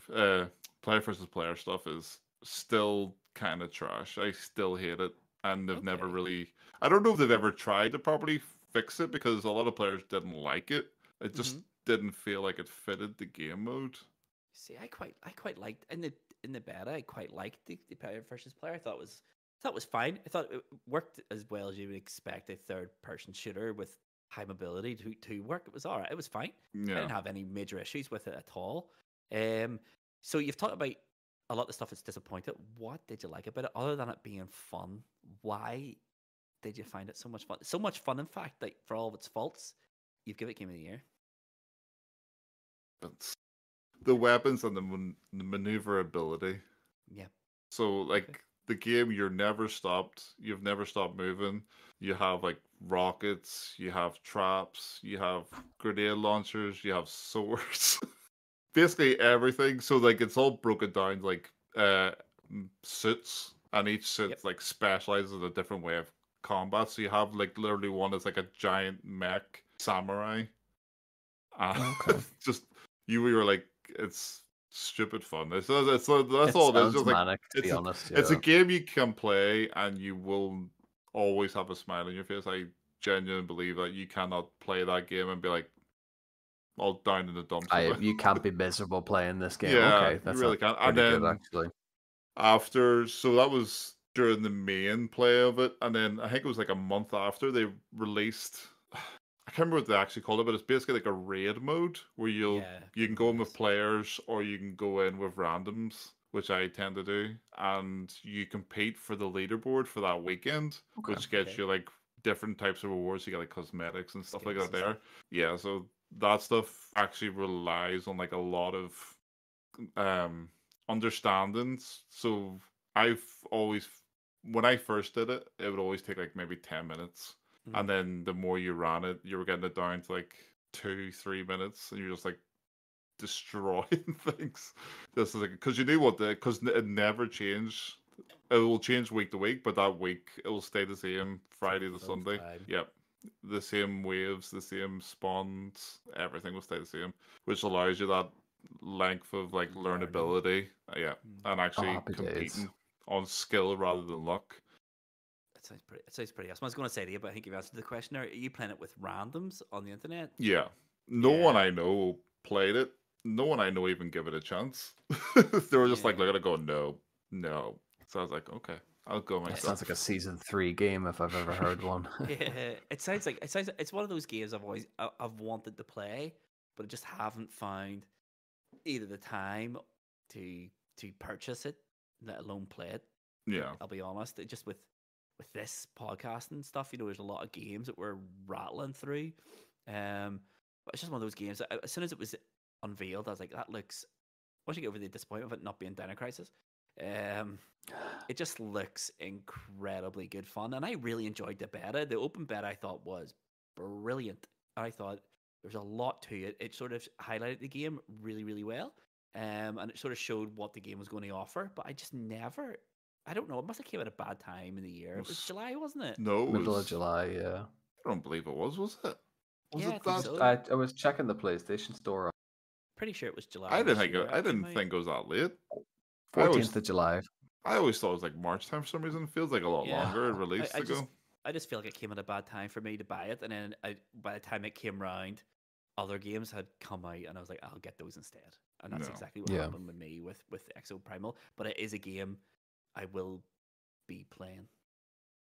versus player stuff is still kind of trash. I still hate it, and they've never Okay. really. I don't know if they've ever tried to properly fix it because a lot of players didn't like it. It just didn't feel like it fitted the game mode. See, I quite liked in the beta. I quite liked the player versus player. I thought it was fine. I thought it worked as well as you would expect a third person shooter with high mobility to work. It was all right. It was fine. I Yeah. didn't have any major issues with it at all. So you've talked about a lot of stuff that's disappointed. What did you like about it, other than it being fun? Why did you find it so much fun? So much fun, in fact, that for all of its faults, you've given it Game of the Year. But the weapons and the maneuverability. Yeah. So like the game, you've never stopped moving. You have like rockets, you have traps, you have grenade launchers, you have swords. Basically everything. So like it's all broken down like suits, and each suit like specializes in a different way of combat. So you have like literally one that's like a giant mech samurai. Just you were like, it's stupid fun. That's all it is. Just like manic, to be honest. It's a game you can play and you will always have a smile on your face. I genuinely believe that you cannot play that game and be like all down in the dumps. You can't be miserable playing this game. Yeah, Okay, that's you really can't. And pretty then good, actually. after, so that was during the main play of it, and then I think it was like a month after they released. I can't remember what they actually called it, but it's basically like a raid mode where you can go in with players or you can go in with randoms, which I tend to do, and you compete for the leaderboard for that weekend, which gets you like different types of rewards. You get like cosmetics and stuff like that there. Yeah, so that stuff actually relies on like a lot of understandings. So I've always, when I first did it, it would always take like maybe 10 minutes. And then the more you ran it, you were getting it down to like 2-3 minutes, and you're just like destroying things. Just like, because you knew because it never changed. It will change week to week, but that week it will stay the same Friday to Sunday. Yep, the same waves, the same spawns, everything will stay the same, which allows you that length of like learnability. And actually competing on skill rather than luck. It sounds pretty awesome. I was going to say to you, but I think you've answered the question. Are you playing it with randoms on the internet? Yeah. No one I know played it. No one I know even give it a chance. They were just like looking at it going, no. So I was like, okay, I'll go myself. That sounds like a season 3 game if I've ever heard one. It sounds like it's one of those games I've wanted to play, but I just haven't found either the time to purchase it, let alone play it. Yeah. I'll be honest. It just with this podcast and stuff, there's a lot of games that we're rattling through. But it's just one of those games that as soon as it was unveiled, I was like, that looks, once you get over the disappointment of it not being Dino Crisis, it just looks incredibly good fun. And I really enjoyed the beta. The open beta I thought was brilliant. I thought there's a lot to it. It sort of highlighted the game really, really well. And it sort of showed what the game was going to offer. But I just never, I don't know, it must have came at a bad time in the year. It was July, wasn't it? No, middle of July, yeah. I don't believe it was it? Was Yeah, it I that? think so. I was checking the PlayStation Store. Pretty sure it was July. I didn't think it was that late. 14th of July. I always thought it was like March time for some reason. It feels like a lot longer it released ago. I just feel like it came at a bad time for me to buy it, and then by the time it came round, other games had come out, and I was like, I'll get those instead. And that's exactly what happened with me with Exoprimal. But it is a game I will be playing,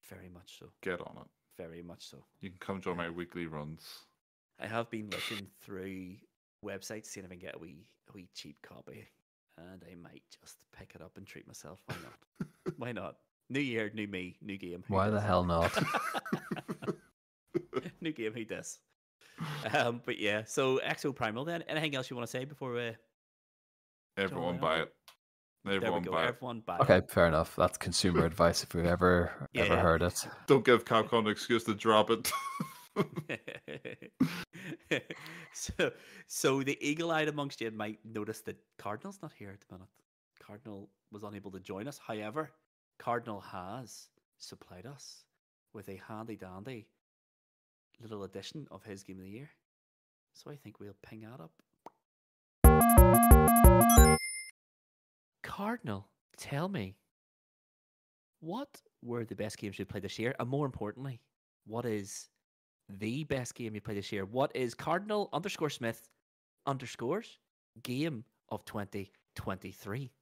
very much so. Get on it. Very much so. You can come join my weekly runs. I have been looking through websites, seeing if I can get a wee cheap copy, and I might just pick it up and treat myself. Why not? Why not? New year, new me, new game. Why the hell not? New game, who does? But yeah, so Exoprimal then. Anything else you want to say before we... Everyone buy it. Everyone buy it. Okay, fair enough. That's consumer advice if we've ever heard it. Don't give Capcom an excuse to drop it. So the eagle-eyed amongst you might notice that Cardinal's not here at the minute. Cardinal was unable to join us. However, Cardinal has supplied us with a handy dandy little edition of his game of the year. So I think we'll ping that up. Cardinal, tell me, what were the best games you played this year? And more importantly, what is the best game you played this year? What is Cardinal_Smith_ game of 2023?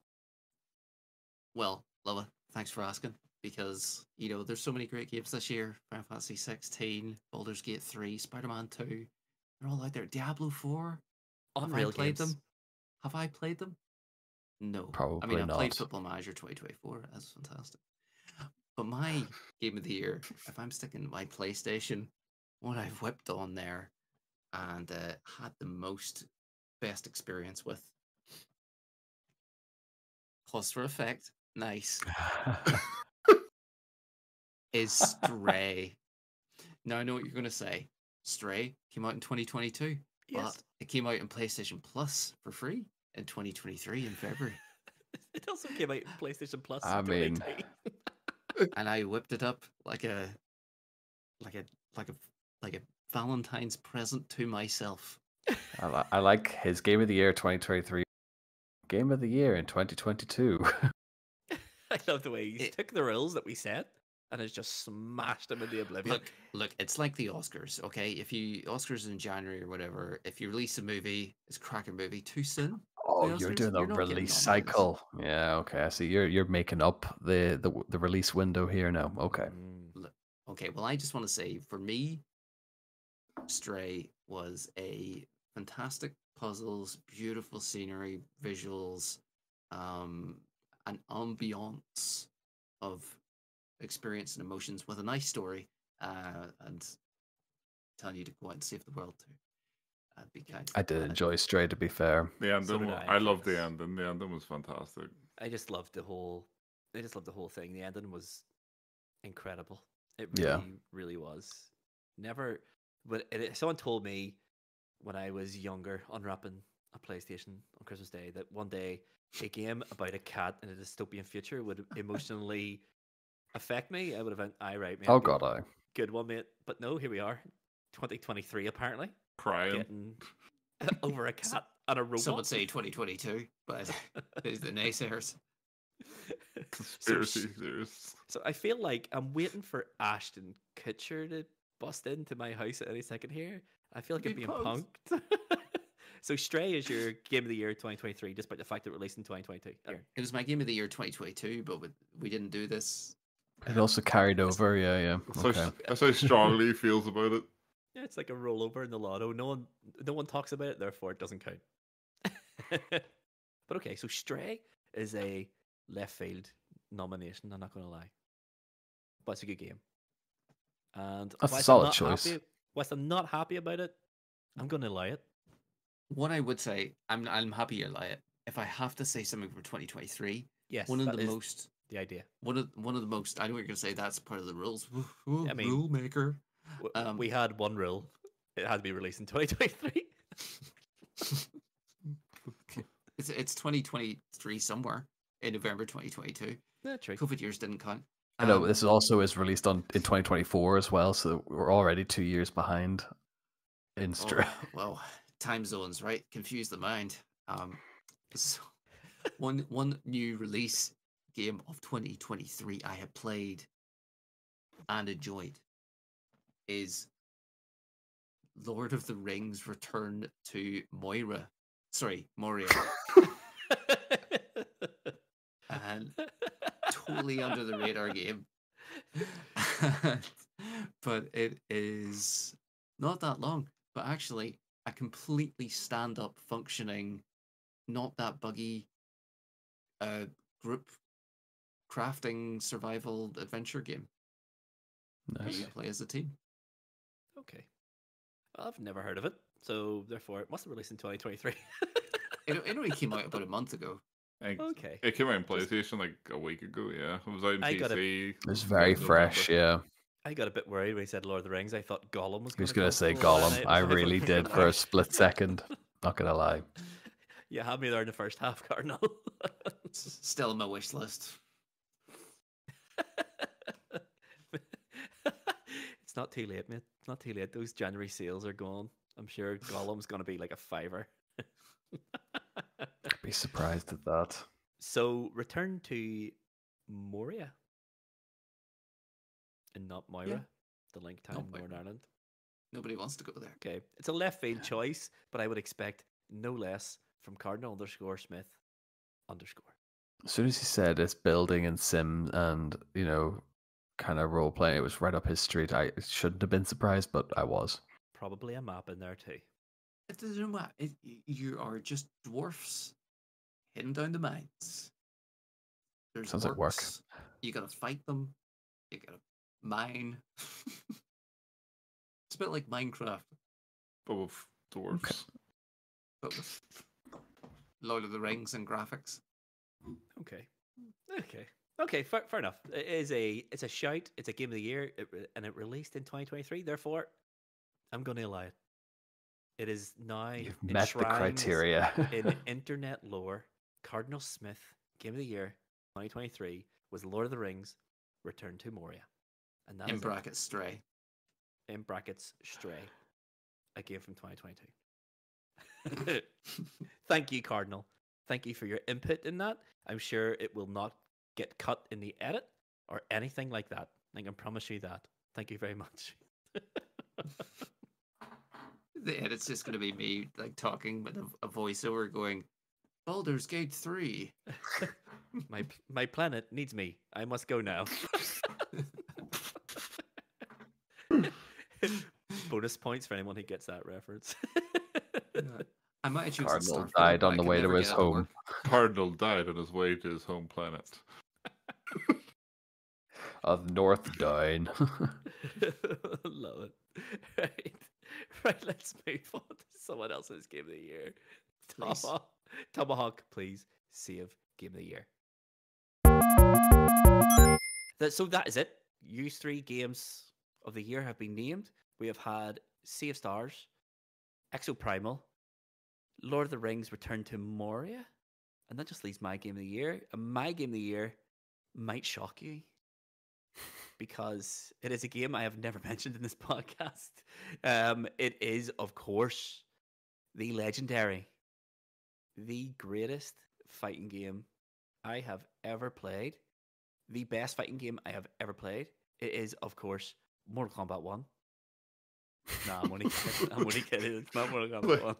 Well, Lova, thanks for asking. Because, there's so many great games this year. Final Fantasy 16, Baldur's Gate 3, Spider-Man 2. They're all out there. Diablo 4. Unreal played games. them? Have I played them? No. Probably I not. played Football Manager 2024. That's fantastic. But my game of the year, if I'm sticking to my PlayStation, what I've whipped on there and had the most best experience with. Plus for effect. Nice. Is Stray. Now I know what you're going to say. Stray came out in 2022, Yes. but it came out in PlayStation Plus for free in 2023 in February. It also came out in PlayStation Plus. I in mean- 2020. And I whipped it up like a Valentine's present to myself. I like his game of the year 2023. Game of the year in 2022. I love the way he It- took the rules that we set and has just smashed them into oblivion. Look, it's like the Oscars, okay? Oscars in January or whatever, if you release a movie, it's a cracking movie too soon. Oh, The you're Oscars, doing the you're not getting release nominated. cycle. Yeah, okay. I see. You're making up the release window here now. Okay. Okay, well, I just want to say, for me, Stray was a fantastic puzzles, beautiful scenery, visuals, an ambiance of experience and emotions with a nice story, and telling you to go out and save the world too. Be kind. I did enjoy Stray, to be fair. The ending, So did I loved the yes. ending. The ending was fantastic. I just loved the whole thing. The ending was incredible. It Yeah. really, really was. Never, but someone told me when I was younger, unwrapping a PlayStation on Christmas Day, that one day a game about a cat in a dystopian future would emotionally affect me. I would have went, "Aye, right, mate. Oh god, good one, mate." But no, here we are, 2023 apparently, Crying. getting over a cat and a robot. Some would say 2022, but there's the naysayers. Conspiracy theorists. So I feel like I'm waiting for Ashton Kutcher to bust into my house at any second here. I feel like I'm Be being punked. punked. So Stray is your game of the year 2023, despite the fact that it released in 2022. Here. It was my game of the year 2022, but we didn't do this. it also carried over. Yeah. Okay. That's how strongly he feels about it. Yeah, it's like a rollover in the lotto. No one talks about it, therefore it doesn't count. But okay, so Stray is a left field nomination. I'm not going to lie, but it's a good game. And That's a whilst solid I'm not choice. whilst I'm not happy about it, I'm going to lie it. What I would say, I'm happy you lie it. If I have to say something for 2023, Yes, one of that the is most, the idea. one of the most. I know what you're gonna say. That's part of the rules. I mean- Rule maker. We had one rule. It had to be released in 2023. It's 2023 somewhere in November 2022. Yeah, true. COVID years didn't count. I know this also is released in 2024 as well, so we're already 2 years behind in Stray. Well, time zones, right? Confuse the mind. So one new release game of 2023 I have played and enjoyed is Lord of the Rings: Return to Moria. Sorry, Moria. And totally under the radar game. But it is not that long, but actually a completely stand-up functioning, not that buggy group crafting survival adventure game where Nice. you play as a team. Okay. I've never heard of it, so therefore it must have released in 2023. It only came out about a month ago. Like, Okay. It came out in PlayStation like a week ago. Yeah, it was out in I got PC. It's very November. fresh, yeah. I got a bit worried when he said Lord of the Rings. I thought Gollum was He was going to say Gollum. I really did for a split second. Not gonna lie. You had me there in the first half, Cardinal. Still on my wish list. It's not too late, mate. It's not too late. Those January sales are gone. I'm sure Gollum's going to be like a $5. I'd be surprised at that. So, return to Moria and not Moira, Yeah. the link town, Not Northern Moira. Ireland. Nobody wants to go there. Okay, it's a left field choice, but I would expect no less from Cardinal_Smith_. As soon as he said it's building and sim and, kind of role playing, it was right up his street. I shouldn't have been surprised, but I was. Probably a map in there too. It doesn't matter. You are just dwarfs heading down the mines. There's Sounds like work. orcs. You gotta fight them. You gotta mine. It's a bit like Minecraft, But with dwarfs. but with Lord of the Rings and graphics. Okay. Fair enough. It's a shout. It's a game of the year, and it released in 2023. Therefore, I'm going to allow it. It is now You've met the enshrined criteria. in internet lore. Cardinal Smith Game of the Year 2023 was Lord of the Rings: Return to Moria, and that In is it. brackets, Stray. In brackets Stray, a game from 2022. Thank you, Cardinal. Thank you for your input in that. I'm sure it will not get cut in the edit or anything like that. I can promise you that. Thank you very much. The edit's just going to be me like talking with a voiceover going, Baldur's Gate 3. My planet needs me. I must go now. Bonus points for anyone who gets that reference. I might choose Cardinal Starfield, died but on I the can way to never his get it to home. work. Cardinal died on his way to his home planet. Of North Down. Love it. Right, let's move on to someone else's game of the year. Please. Tomahawk, please save game of the year. So that is it. Use 3 games of the year have been named. We have had Sea of Stars, Exoprimal, Lord of the Rings: Return to Moria, and that just leaves my game of the year. And my game of the year might shock you because it is a game I have never mentioned in this podcast. It is, of course, the legendary, the greatest fighting game I have ever played, the best fighting game I have ever played. It is, of course, Mortal Kombat 1. Nah, I'm only kidding. I'm only kidding. It's not Mortal Kombat 1.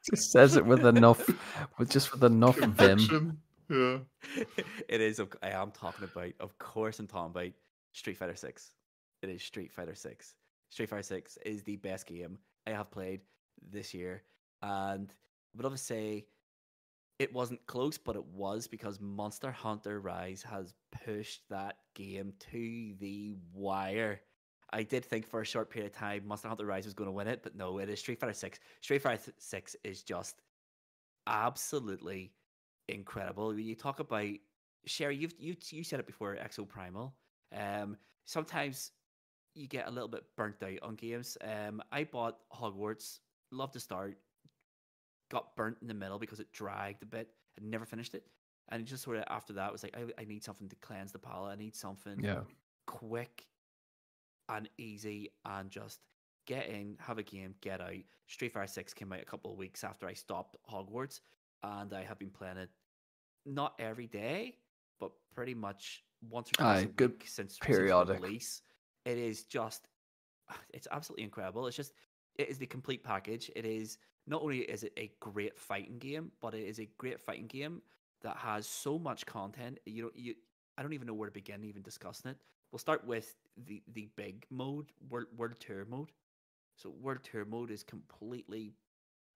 Just says it with enough vim. Conviction. Yeah. It is. I am talking about. Of course, I'm talking about Street Fighter 6. It is Street Fighter 6. Street Fighter 6 is the best game I have played this year, and I would love to say it wasn't close, but it was because Monster Hunter Rise has pushed that game to the wire. I did think for a short period of time Monster Hunter Rise was going to win it, but no, it is Street Fighter 6. Street Fighter 6 is just absolutely incredible. You talk about Sherry, you said it before, Exoprimal. Sometimes you get a little bit burnt out on games. I bought Hogwarts, loved the start, got burnt in the middle because it dragged a bit and never finished it. And just sort of after that was like, I need something to cleanse the palate. I need something quick and easy and just get in, have a game, get out. Street Fighter 6 came out a couple of weeks after I stopped Hogwarts, and I have been playing it not every day, but pretty much once or twice a good week since periodic. release. It is just, it's absolutely incredible. It is the complete package. It is, not only is it a great fighting game, but it is a great fighting game that has so much content. I don't even know where to begin even discussing it. We'll start with the big mode, World Tour mode. So World Tour mode is completely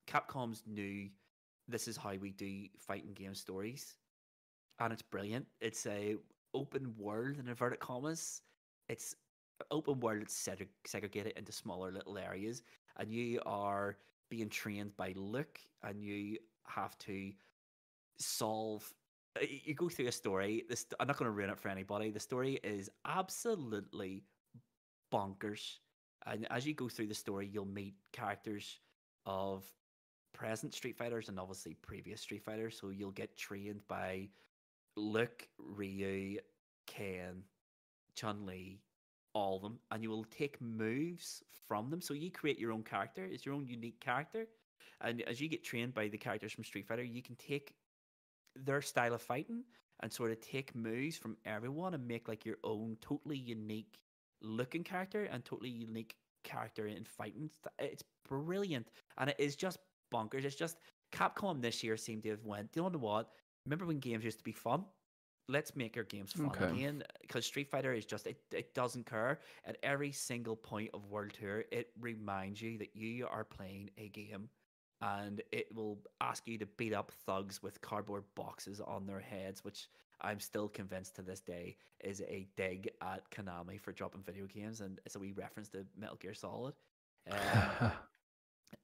Capcom's new, this is how we do fighting game stories. And it's brilliant. It's a open world in inverted commas. It's open world, it's segregated into smaller little areas, and you are being trained by Luke, and you have to solve. You go through a story. I'm not going to ruin it for anybody. The story is absolutely bonkers, and as you go through the story, you'll meet characters of present Street Fighters and obviously previous Street Fighters. So you'll get trained by Luke, Ryu, Ken, Chun-Li, all of them, and you will take moves from them. So you create your own character. It's your own unique character. And as you get trained by the characters from Street Fighter, you can take their style of fighting and sort of take moves from everyone and make like your own totally unique looking character and totally unique character in fighting. It's brilliant, and it is just bonkers. It's just Capcom this year seemed to have went, you know what? Remember when games used to be fun? Let's make our games fun again, because Street Fighter is just it doesn't care. At every single point of World Tour, it reminds you that you are playing a game, and it will ask you to beat up thugs with cardboard boxes on their heads, which I'm still convinced to this day is a dig at Konami for dropping video games, and it's a wee reference to Metal Gear Solid.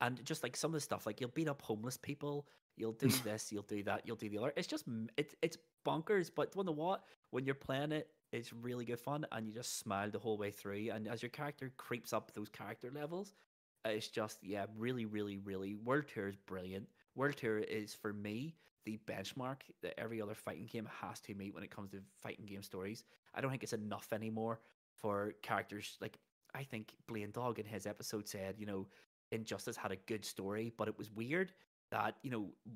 And just like some of the stuff, like you'll beat up homeless people, you'll do this, you'll do that, you'll do the other. It's just it's bonkers. But you know what? When you're playing it, it's really good fun, and you just smile the whole way through. And as your character creeps up those character levels, it's just really, really, really. World Tour is brilliant. World Tour is for me the benchmark that every other fighting game has to meet when it comes to fighting game stories. I don't think it's enough anymore for characters like. I think Blaine Dog in his episode said, Injustice had a good story, but it was weird that,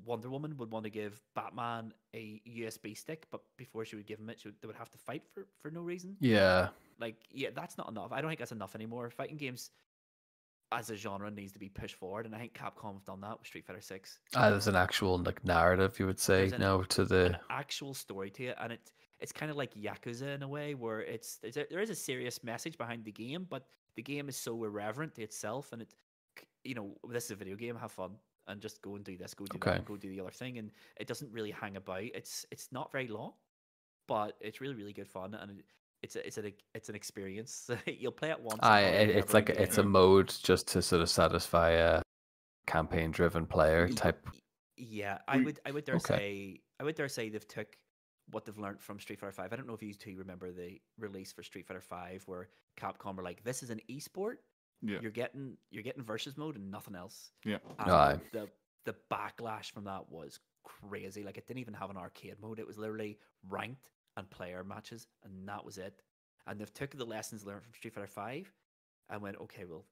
Wonder Woman would want to give Batman a USB stick, but before she would give him it, they would have to fight for no reason. Yeah. That's not enough. I don't think that's enough anymore. Fighting games as a genre needs to be pushed forward, and I think Capcom have done that with Street Fighter 6. There's an actual narrative, you would say, to the an actual story to it, and it's kind of like Yakuza in a way, where there is a serious message behind the game, but the game is so irreverent to itself, and this is a video game, have fun, and just go and do this, go do that, go do the other thing, and it doesn't really hang about. It's not very long, but it's really, really good fun, and it's an experience. You'll play it once. It's like it's a mode just to sort of satisfy a campaign-driven player type. Yeah, I would dare say they've took what they've learned from Street Fighter 5. I don't know if you two remember the release for Street Fighter 5 where Capcom were like, "This is an esport. Yeah, you're getting versus mode and nothing else." Yeah, the backlash from that was crazy. Like, it didn't even have an arcade mode. It was literally ranked and player matches, and that was it. And they've took the lessons learned from Street Fighter 5 and went, okay, well,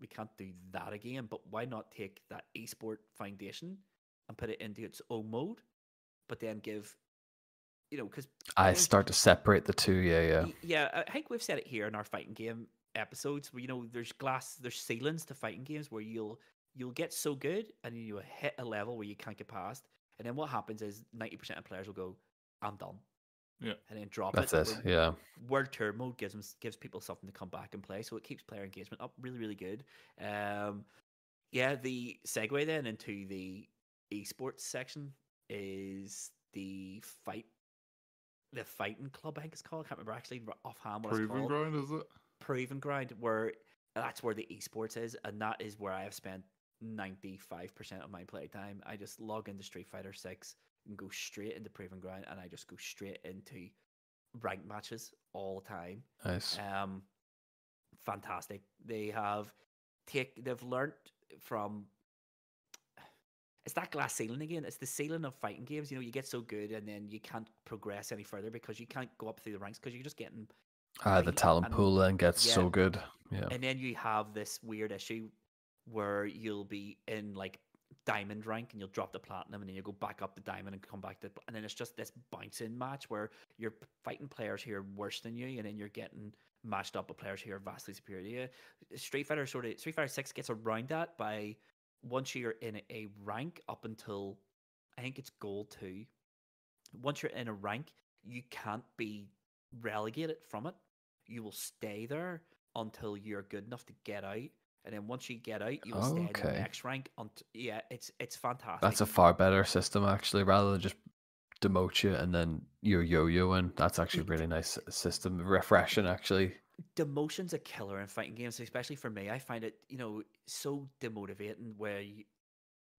we can't do that again, but why not take that esport foundation and put it into its own mode, but then give, because I start to separate the two. Yeah, I think we've said it here in our fighting game episodes where, there's ceilings to fighting games where you'll get so good and you hit a level where you can't get past, and then what happens is 90% of players will go, I'm done. Yeah, and then drop That's it. it. Yeah. World Tour mode gives people something to come back and play, so it keeps player engagement up really, really good. The segue then into the esports section is the fighting club, I think it's called. I can't remember actually offhand what it's called. Proving Ground, is it? Proving Ground, where that's where the esports is, and that is where I have spent 95% of my playtime. I just log into Street Fighter 6 and go straight into Proving Ground, and I just go straight into ranked matches all the time. Nice. Fantastic. They've learned from. It's that glass ceiling again. It's the ceiling of fighting games. You get so good, and then you can't progress any further because you can't go up through the ranks because you're just getting. The talent pool then gets so good. Yeah. And then you have this weird issue where you'll be in like diamond rank and you'll drop the platinum and then you go back up the diamond and come back to, and then it's just this bouncing match where you're fighting players who are worse than you, and then you're getting matched up with players who are vastly superior to you. Street Fighter 6 gets around that by once you're in a rank up until I think it's gold 2. Once you're in a rank, you can't be relegated from it. You will stay there until you're good enough to get out. And then once you get out, you will stay in the next rank. It's fantastic. That's a far better system, actually, rather than just demote you and then you're yo-yoing. That's actually a really nice system. Refreshing, actually. Demotion's a killer in fighting games, especially for me. I find it, so demotivating where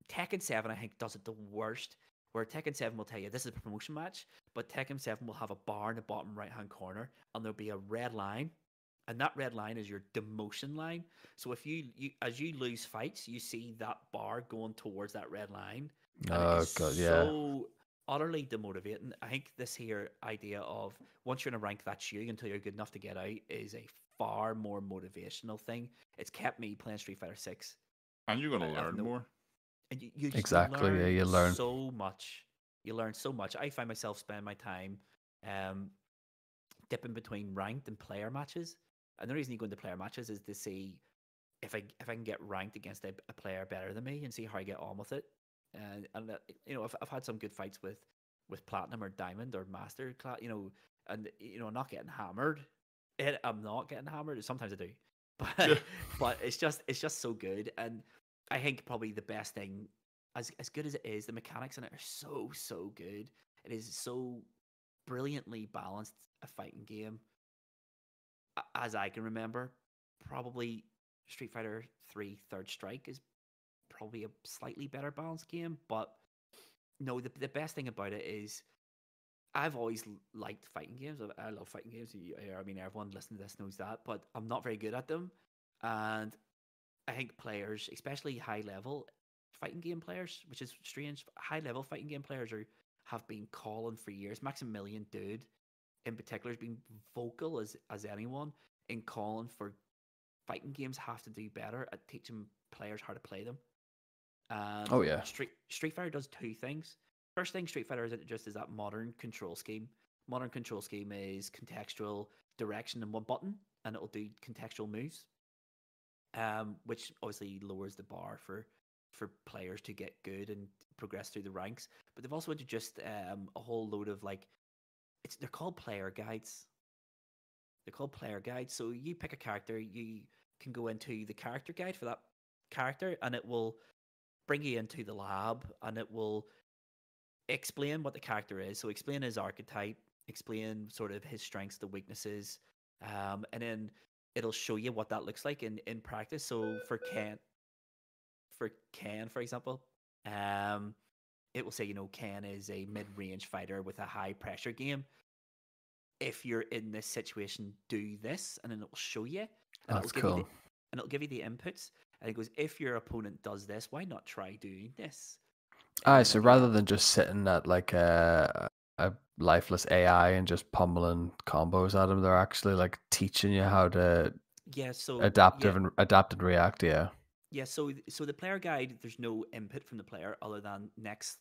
Tekken 7, I think, does it the worst. Where Tekken 7 will tell you this is a promotion match, but Tekken 7 will have a bar in the bottom right-hand corner, and there'll be a red line And that red line is your demotion line. So if you as you lose fights, you see that bar going towards that red line, and it Oh is god, yeah. so utterly demotivating. I think this here idea of once you're in a rank that's you until you're good enough to get out is a far more motivational thing. It's kept me playing Street Fighter 6. And you're gonna I've learn no, more. and you Exactly. Yeah, learn you learn. so much. You learn so much. I find myself spending my time um, dipping between ranked and player matches. And the reason you go into player matches is to see if I can get ranked against a player better than me and see how I get on with it. And you know, I've had some good fights with platinum or diamond or master class, you know, and you know, I'm not getting hammered. I'm not getting hammered. Sometimes I do, Yeah. but it's just so good. And I think probably the best thing, as good as it is, the mechanics in it are so good. It is so brilliantly balanced a fighting game as I can remember. Probably Street Fighter 3 Third Strike is probably a slightly better balanced game, but no, the best thing about it is I've always liked fighting games. I love fighting games. I mean, everyone listening to this knows that, but I'm not very good at them. And I think players, especially high level fighting game players, which is strange, high level fighting game players have been calling for years. Maximilian Dude in particular has been vocal as anyone in calling for fighting games have to do better at teaching players how to play them. And Oh yeah. Street Fighter does two things. First thing Street Fighter is introduced is that modern control scheme. Modern control scheme is contextual direction in one button, and it'll do contextual moves, which obviously lowers the bar for players to get good and progress through the ranks. But they've also introduced a whole load of like they're called player guides. They're called player guides. So you pick a character, you can go into the character guide for that character, and it will bring you into the lab, and it will explain what the character is. So explain his archetype, explain sort of his strengths, the weaknesses, and then it'll show you what that looks like in practice. So for Ken, for example, it will say, you know, Ken is a mid-range fighter with a high pressure game. If you're in this situation, do this, and then it will show you, and That's cool. it'll give you the inputs. And it goes, if your opponent does this, why not try doing this? Aye, so At the rather end, than just sitting at like a lifeless AI and just pummeling combos at them, they're actually like teaching you how to yeah. So adapt yeah, and react. Yeah. yeah. So the player guide, there's no input from the player other than next,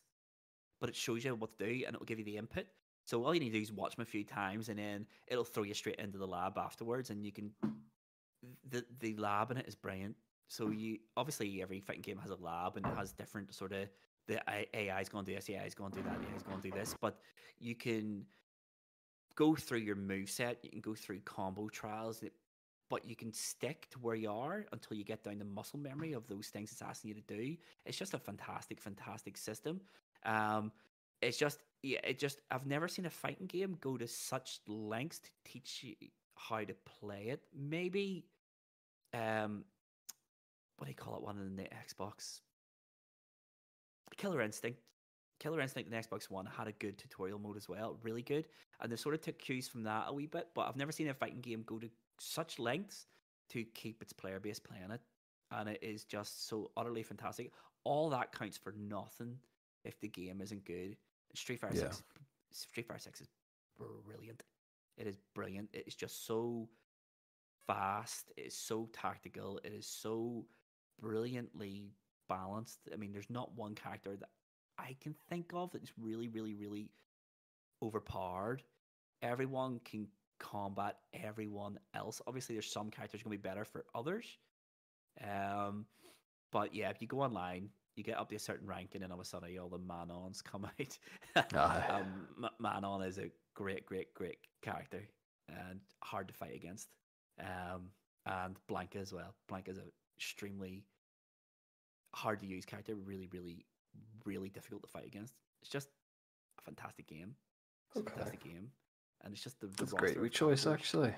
but it shows you what to do and it'll give you the input. So all you need to do is watch them a few times, and then it'll throw you straight into the lab afterwards, and you can. The lab in it is brilliant. So you obviously every fighting game has a lab and it has different sort of the AI is going to do this, the AI is going to do that, the AI is going to do this, but you can go through your move set, you can go through combo trials, but you can stick to where you are until you get down the muscle memory of those things it's asking you to do. It's just a fantastic system. Um, it's just yeah, I've never seen a fighting game go to such lengths to teach you how to play it. Maybe what do you call it? One in the Xbox, Killer Instinct. Killer Instinct and Xbox One had a good tutorial mode as well, really good. And they sort of took cues from that a wee bit, but I've never seen a fighting game go to such lengths to keep its player base playing it. And it is just so utterly fantastic. All that counts for nothing if the game isn't good. Street Fighter Yeah. 6 Street Fighter 6 is brilliant. It is brilliant. It is just so fast, it is so tactical, it is so brilliantly balanced. I mean, there's not one character that I can think of that's really overpowered. Everyone can combat everyone else. Obviously, there's some characters going to be better for others. But yeah, if you go online, you get up to a certain rank, and then all of a sudden, all the Manons come out. Aye. Manon is a great character and hard to fight against. And Blanca as well. Blanca is a extremely hard to use character, really difficult to fight against. It's just a fantastic game. It's a fantastic game, and it's just the That's roster great. of We choice characters. actually.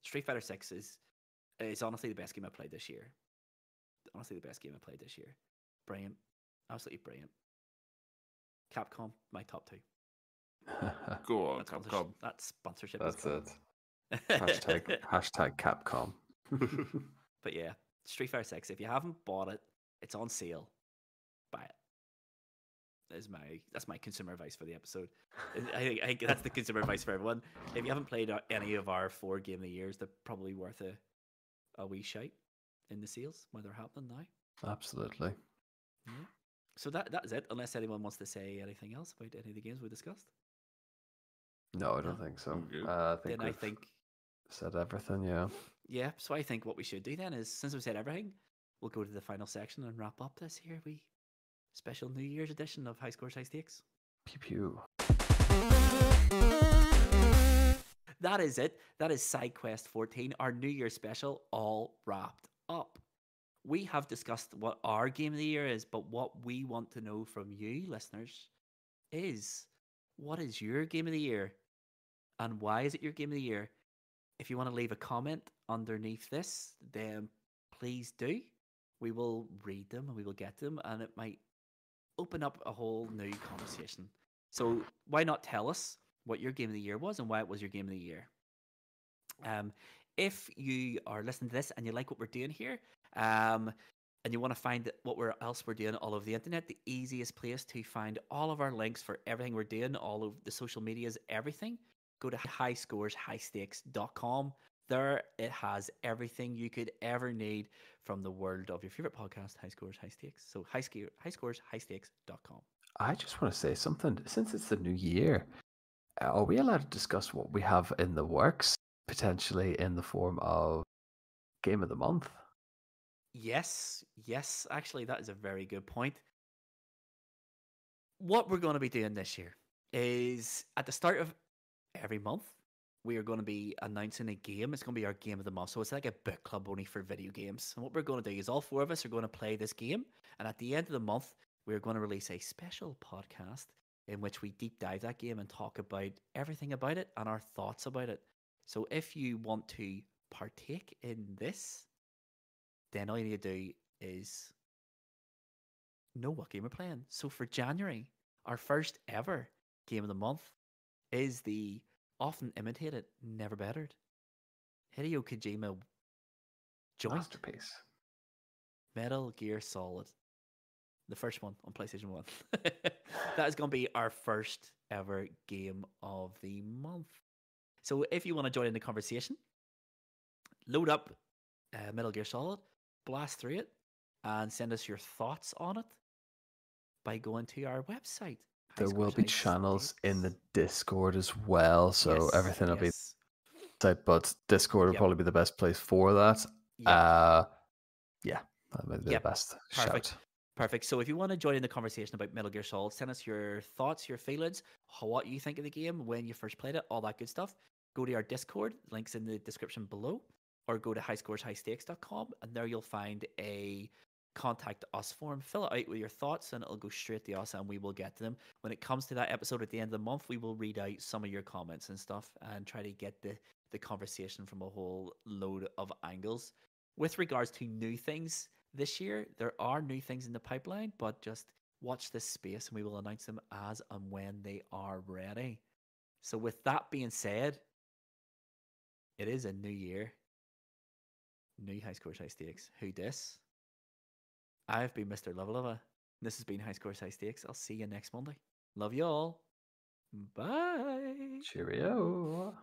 Street Fighter 6 is honestly the best game I played this year. Honestly, the best game I played this year. Brilliant, absolutely brilliant. Capcom, my top two. Go on, That's Capcom. That sponsorship. That's is gone. it. Hashtag Capcom. But yeah, Street Fighter 6. If you haven't bought it, it's on sale. Buy it. That's my consumer advice for the episode. I think that's the consumer advice for everyone. If you haven't played any of our 4 game of the years, they're probably worth a wee shout in the sales when they're happening now. Absolutely. Yeah. So that is it. Unless anyone wants to say anything else about any of the games we discussed. No, I don't think so. I'm good. I think said everything. Yeah. Yeah. So I think what we should do then is, since we've said everything, we'll go to the final section and wrap up this here special New Year's edition of High Scores, High Stakes. Pew pew. That is it. That is Side Quest 14, our New Year special, all wrapped up. We have discussed what our game of the year is, but what we want to know from you, listeners, is what is your game of the year? And why is it your game of the year? If you want to leave a comment underneath this, then please do. We will read them and we will get them, and it might open up a whole new conversation. So why not tell us what your game of the year was and why it was your game of the year? If you are listening to this and you like what we're doing here, and you want to find what else we're doing all over the internet, the easiest place to find all of our links for everything we're doing, all of the social medias, everything, go to highscoreshighstakes.com. There it has everything you could ever need from the world of your favorite podcast, High Scores, High Stakes. So highscoreshighstakes.com. I just want to say something. Since it's the new year, are we allowed to discuss what we have in the works, potentially in the form of Game of the Month? Yes, actually, that is a very good point. What we're going to be doing this year is at the start of every month, we are going to be announcing a game. It's going to be our game of the month. So it's like a book club only for video games. And what we're going to do is all 4 of us are going to play this game. And at the end of the month, we're going to release a special podcast in which we deep dive that game and talk about everything about it and our thoughts about it. So if you want to partake in this, then all you need to do is know what game we're playing. So for January, our first ever game of the month is the often imitated, never bettered Hideo Kojima joint Masterpiece. Metal Gear Solid, the first one on PlayStation 1. That is going to be our first ever game of the month. So if you want to join in the conversation, load up Metal Gear Solid, blast through it, and send us your thoughts on it by going to our website. There will be channels in the Discord as well, so everything will be type, but Discord will probably be the best place for that. That might be the best shout. Perfect. So if you want to join in the conversation about Metal Gear Solid, send us your thoughts, your feelings, what you think of the game, when you first played it, all that good stuff. Go to our Discord, links in the description below, or go to highscoreshighstakes.com, and there you'll find a contact us form. Fill it out with your thoughts and it'll go straight to us and we will get to them. When it comes to that episode at the end of the month, we will read out some of your comments and stuff and try to get the conversation from a whole load of angles. With regards to new things this year, there are new things in the pipeline, but just watch this space and we will announce them as and when they are ready. So with that being said, it is a new year. New High Scores, High Stakes. Who dis? I've been Mr. Lovalova. This has been High Scores, High Stakes. I'll see you next Monday. Love you all. Bye. Cheerio.